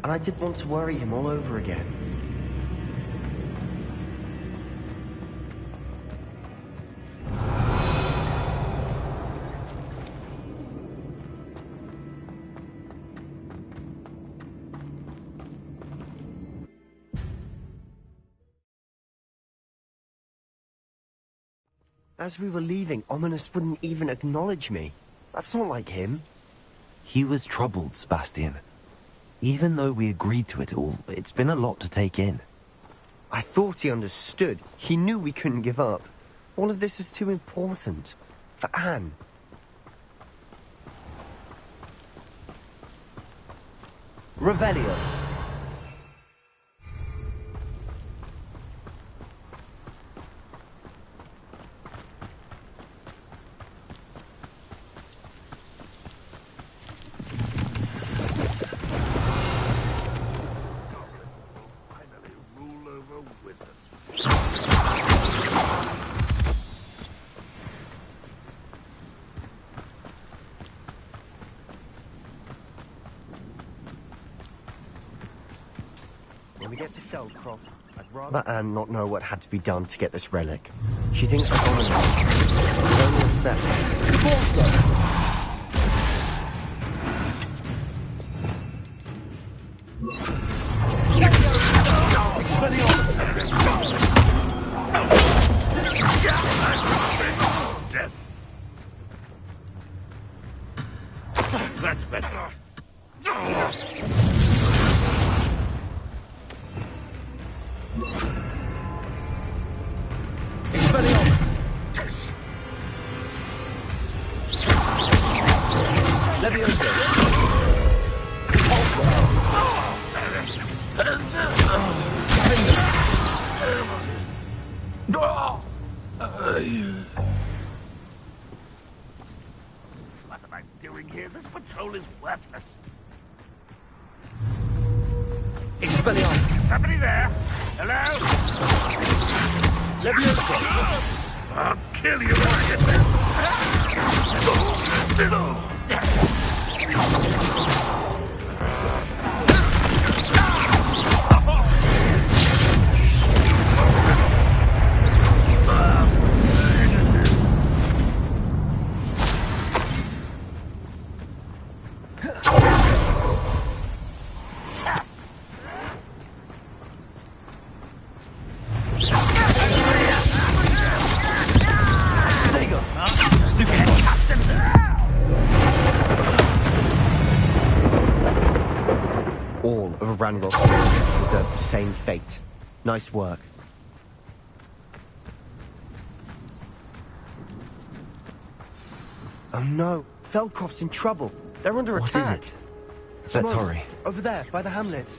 And I didn't want to worry him all over again. As we were leaving, Ominous wouldn't even acknowledge me. That's not like him. He was troubled, Sebastian. Even though we agreed to it all, it's been a lot to take in. I thought he understood. He knew we couldn't give up. All of this is too important. For Anne. Revelio. When we get to Feldcroft, I'd rather Anne not know what had to be done to get this relic. She thinks we're Ominous. It's only upset me. That's better. Expelliarmus! Levioso! What am I doing here? This patrol is worthless. Expelliarmus! Somebody there? Hello? Levioso! I'll kill you when I get there. Ranrock students deserve the same fate. Nice work. Oh no, Feldcroft's in trouble. They're under attack. What is it? Let's hurry. Over there, by the hamlet.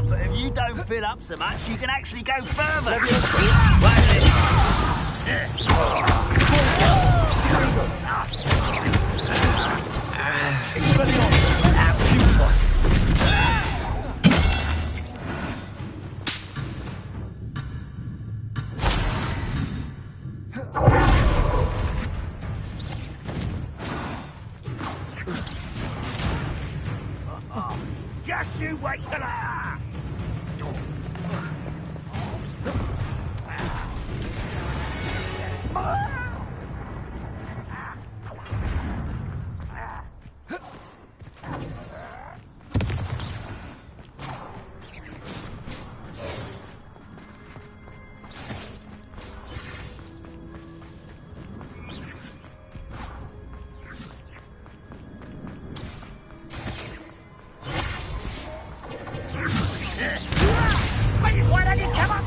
But if you don't fill up so much, you can actually go further. Just you wait till I... Why don't you come up?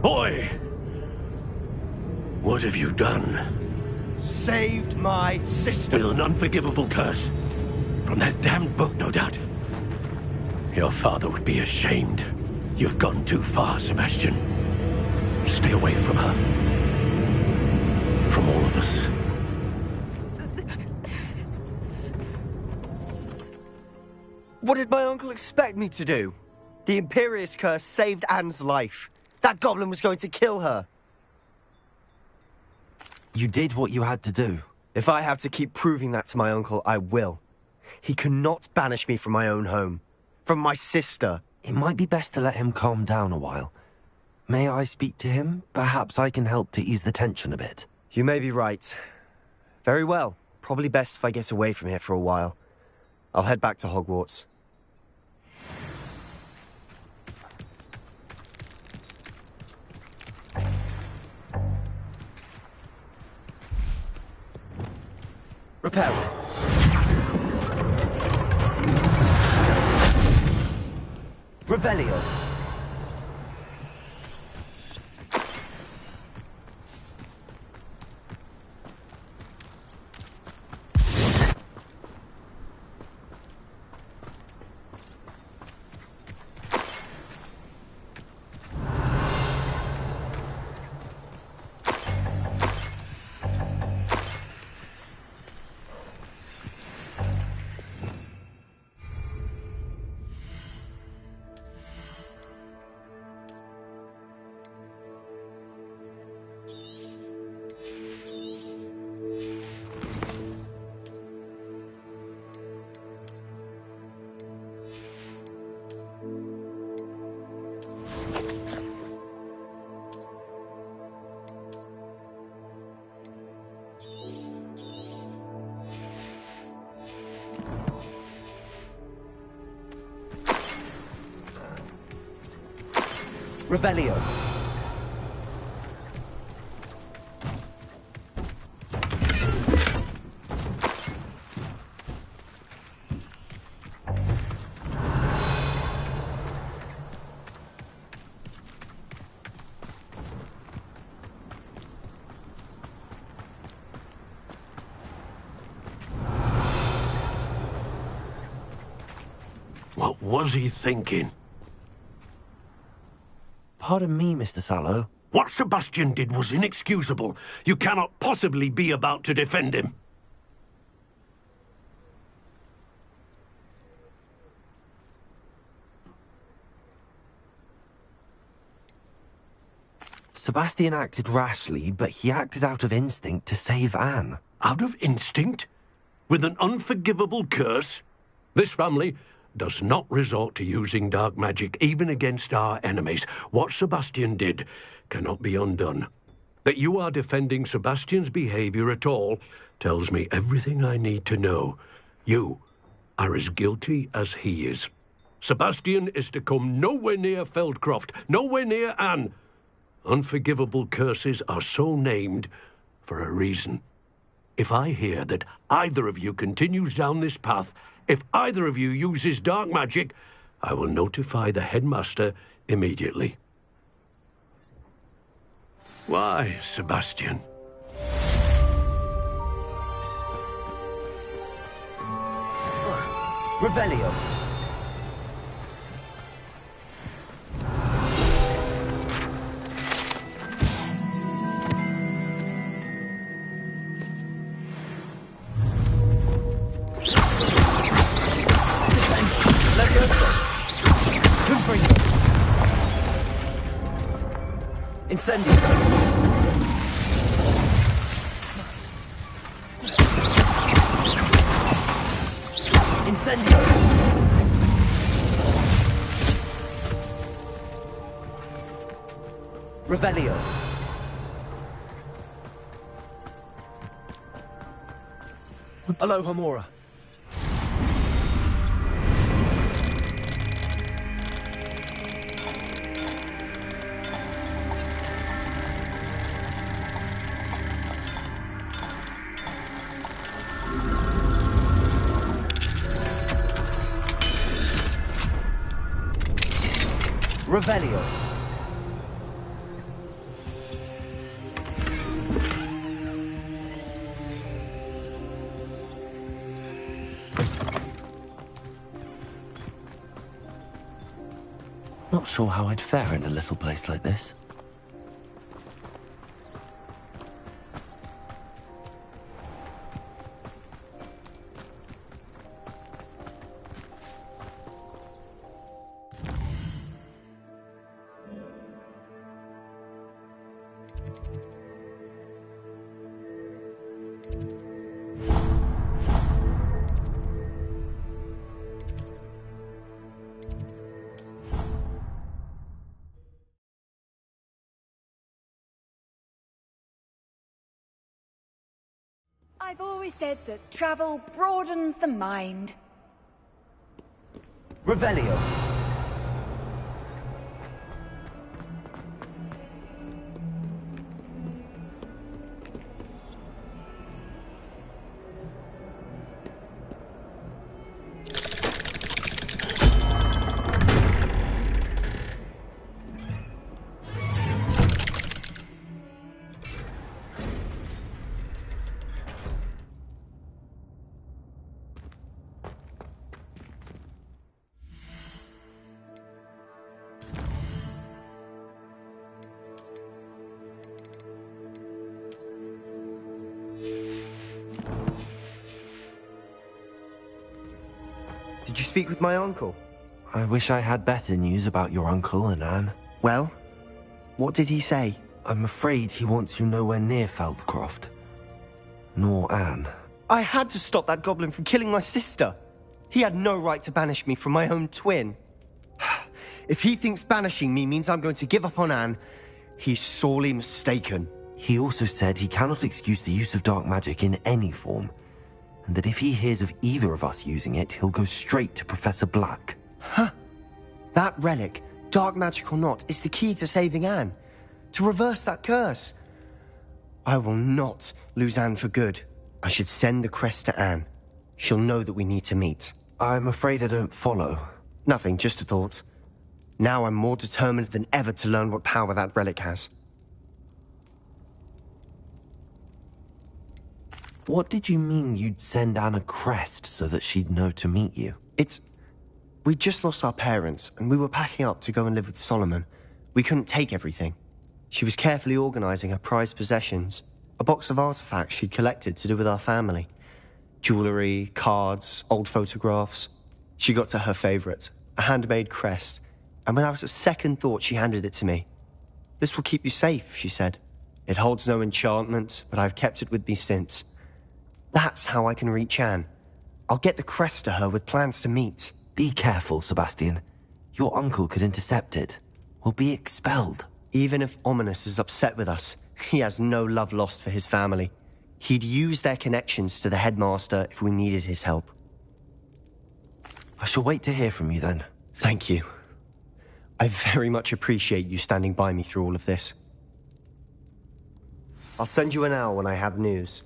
Boy! What have you done? Saved my sister. With an unforgivable curse. From that damned book, no doubt. Your father would be ashamed. You've gone too far, Sebastian. Stay away from her. From all of us. What did my uncle expect me to do? The Imperious curse saved Anne's life. That goblin was going to kill her. You did what you had to do. If I have to keep proving that to my uncle, I will. He cannot banish me from my own home. From my sister. It might be best to let him calm down a while. May I speak to him? Perhaps I can help to ease the tension a bit. You may be right. Very well. Probably best if I get away from here for a while. I'll head back to Hogwarts. Repair. Revelio. Revelio. What was he thinking? Pardon me, Mr. Sallow. What Sebastian did was inexcusable. You cannot possibly be about to defend him. Sebastian acted rashly, but he acted out of instinct to save Anne. Out of instinct? With an unforgivable curse? This family does not resort to using dark magic, even against our enemies. What Sebastian did cannot be undone. That you are defending Sebastian's behavior at all tells me everything I need to know. You are as guilty as he is. Sebastian is to come nowhere near Feldcroft, nowhere near Anne. Unforgivable curses are so named for a reason. If I hear that either of you continues down this path, if either of you uses dark magic, I will notify the headmaster immediately. Why, Sebastian? Revelio. Incendio. Incendio. Revelio. Aloha Mora. Revelio. Not sure how I'd fare in a little place like this. I've always said that travel broadens the mind. Revelio. Did you speak with my uncle? I wish I had better news about your uncle and Anne. Well, what did he say? I'm afraid he wants you nowhere near Feldcroft. Nor Anne. I had to stop that goblin from killing my sister. He had no right to banish me from my own twin. If he thinks banishing me means I'm going to give up on Anne, he's sorely mistaken. He also said he cannot excuse the use of dark magic in any form, and that if he hears of either of us using it, he'll go straight to Professor Black. Huh? That relic dark magic or not, is the key to saving Anne. To reverse that curse. I will not lose Anne for good. I should send the crest to Anne. She'll know that we need to meet. I'm afraid I don't follow. Nothing, just a thought. Now I'm more determined than ever to learn what power that relic has. What did you mean you'd send Anne a crest so that she'd know to meet you? We just lost our parents, and we were packing up to go and live with Solomon. We couldn't take everything. She was carefully organizing her prized possessions, a box of artifacts she'd collected to do with our family. Jewelry, cards, old photographs. She got to her favorite, a handmade crest, and without a second thought she handed it to me. "This will keep you safe," she said. "It holds no enchantment, but I've kept it with me since. That's how I can reach Anne. I'll get the crest to her with plans to meet." Be careful, Sebastian. Your uncle could intercept it. We'll be expelled. Even if Ominous is upset with us, he has no love lost for his family. He'd use their connections to the headmaster if we needed his help. I shall wait to hear from you then. Thank you. I very much appreciate you standing by me through all of this. I'll send you an owl when I have news.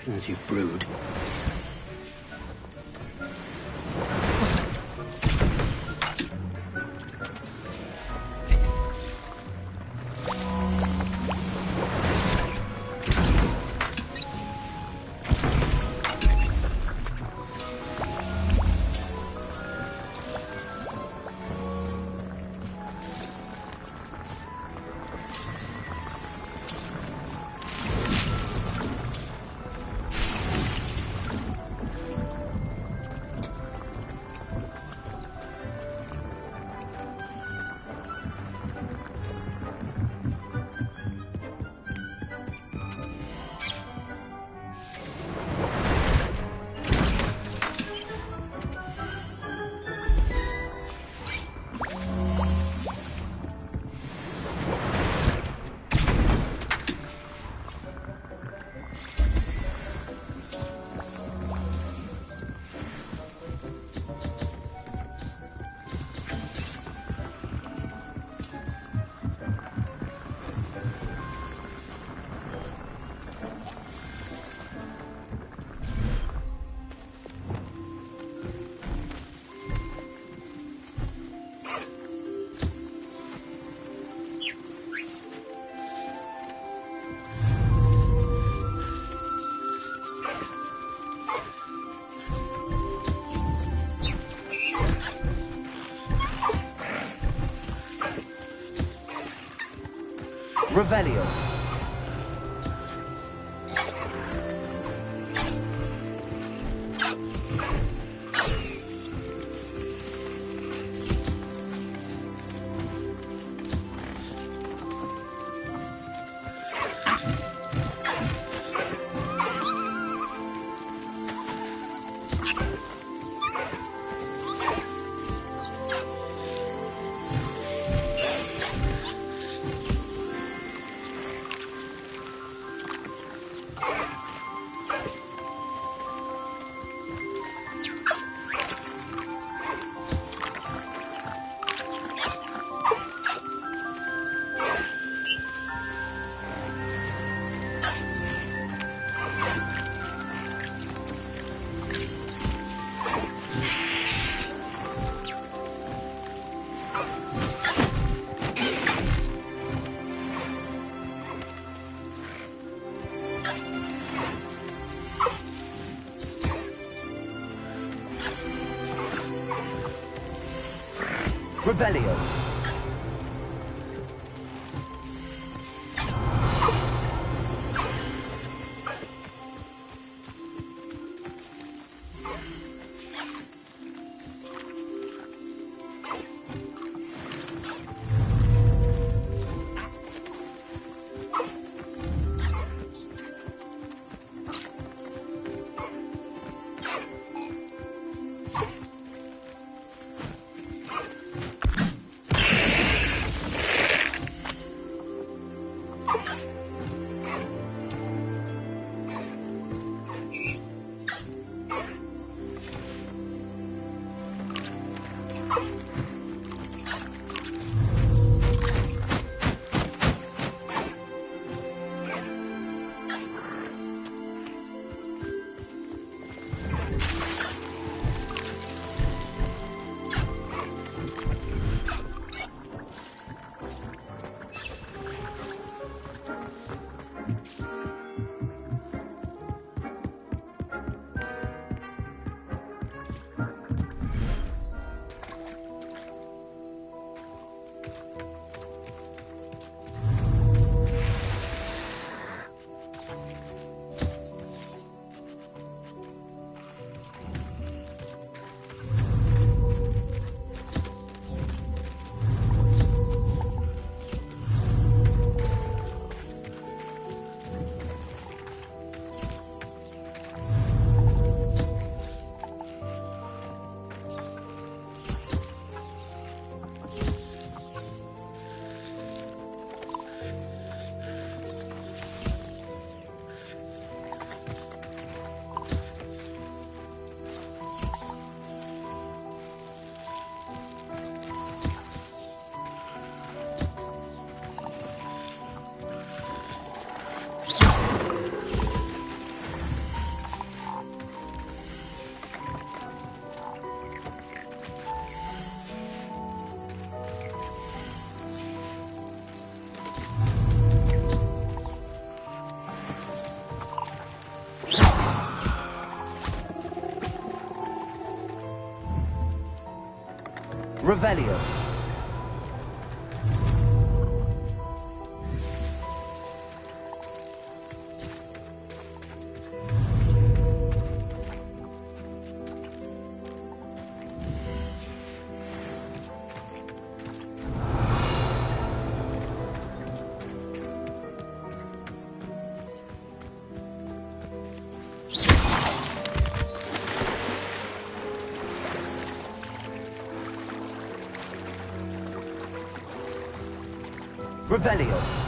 potions you've brewed. Revelio. Revelio. Revelio. Revelio.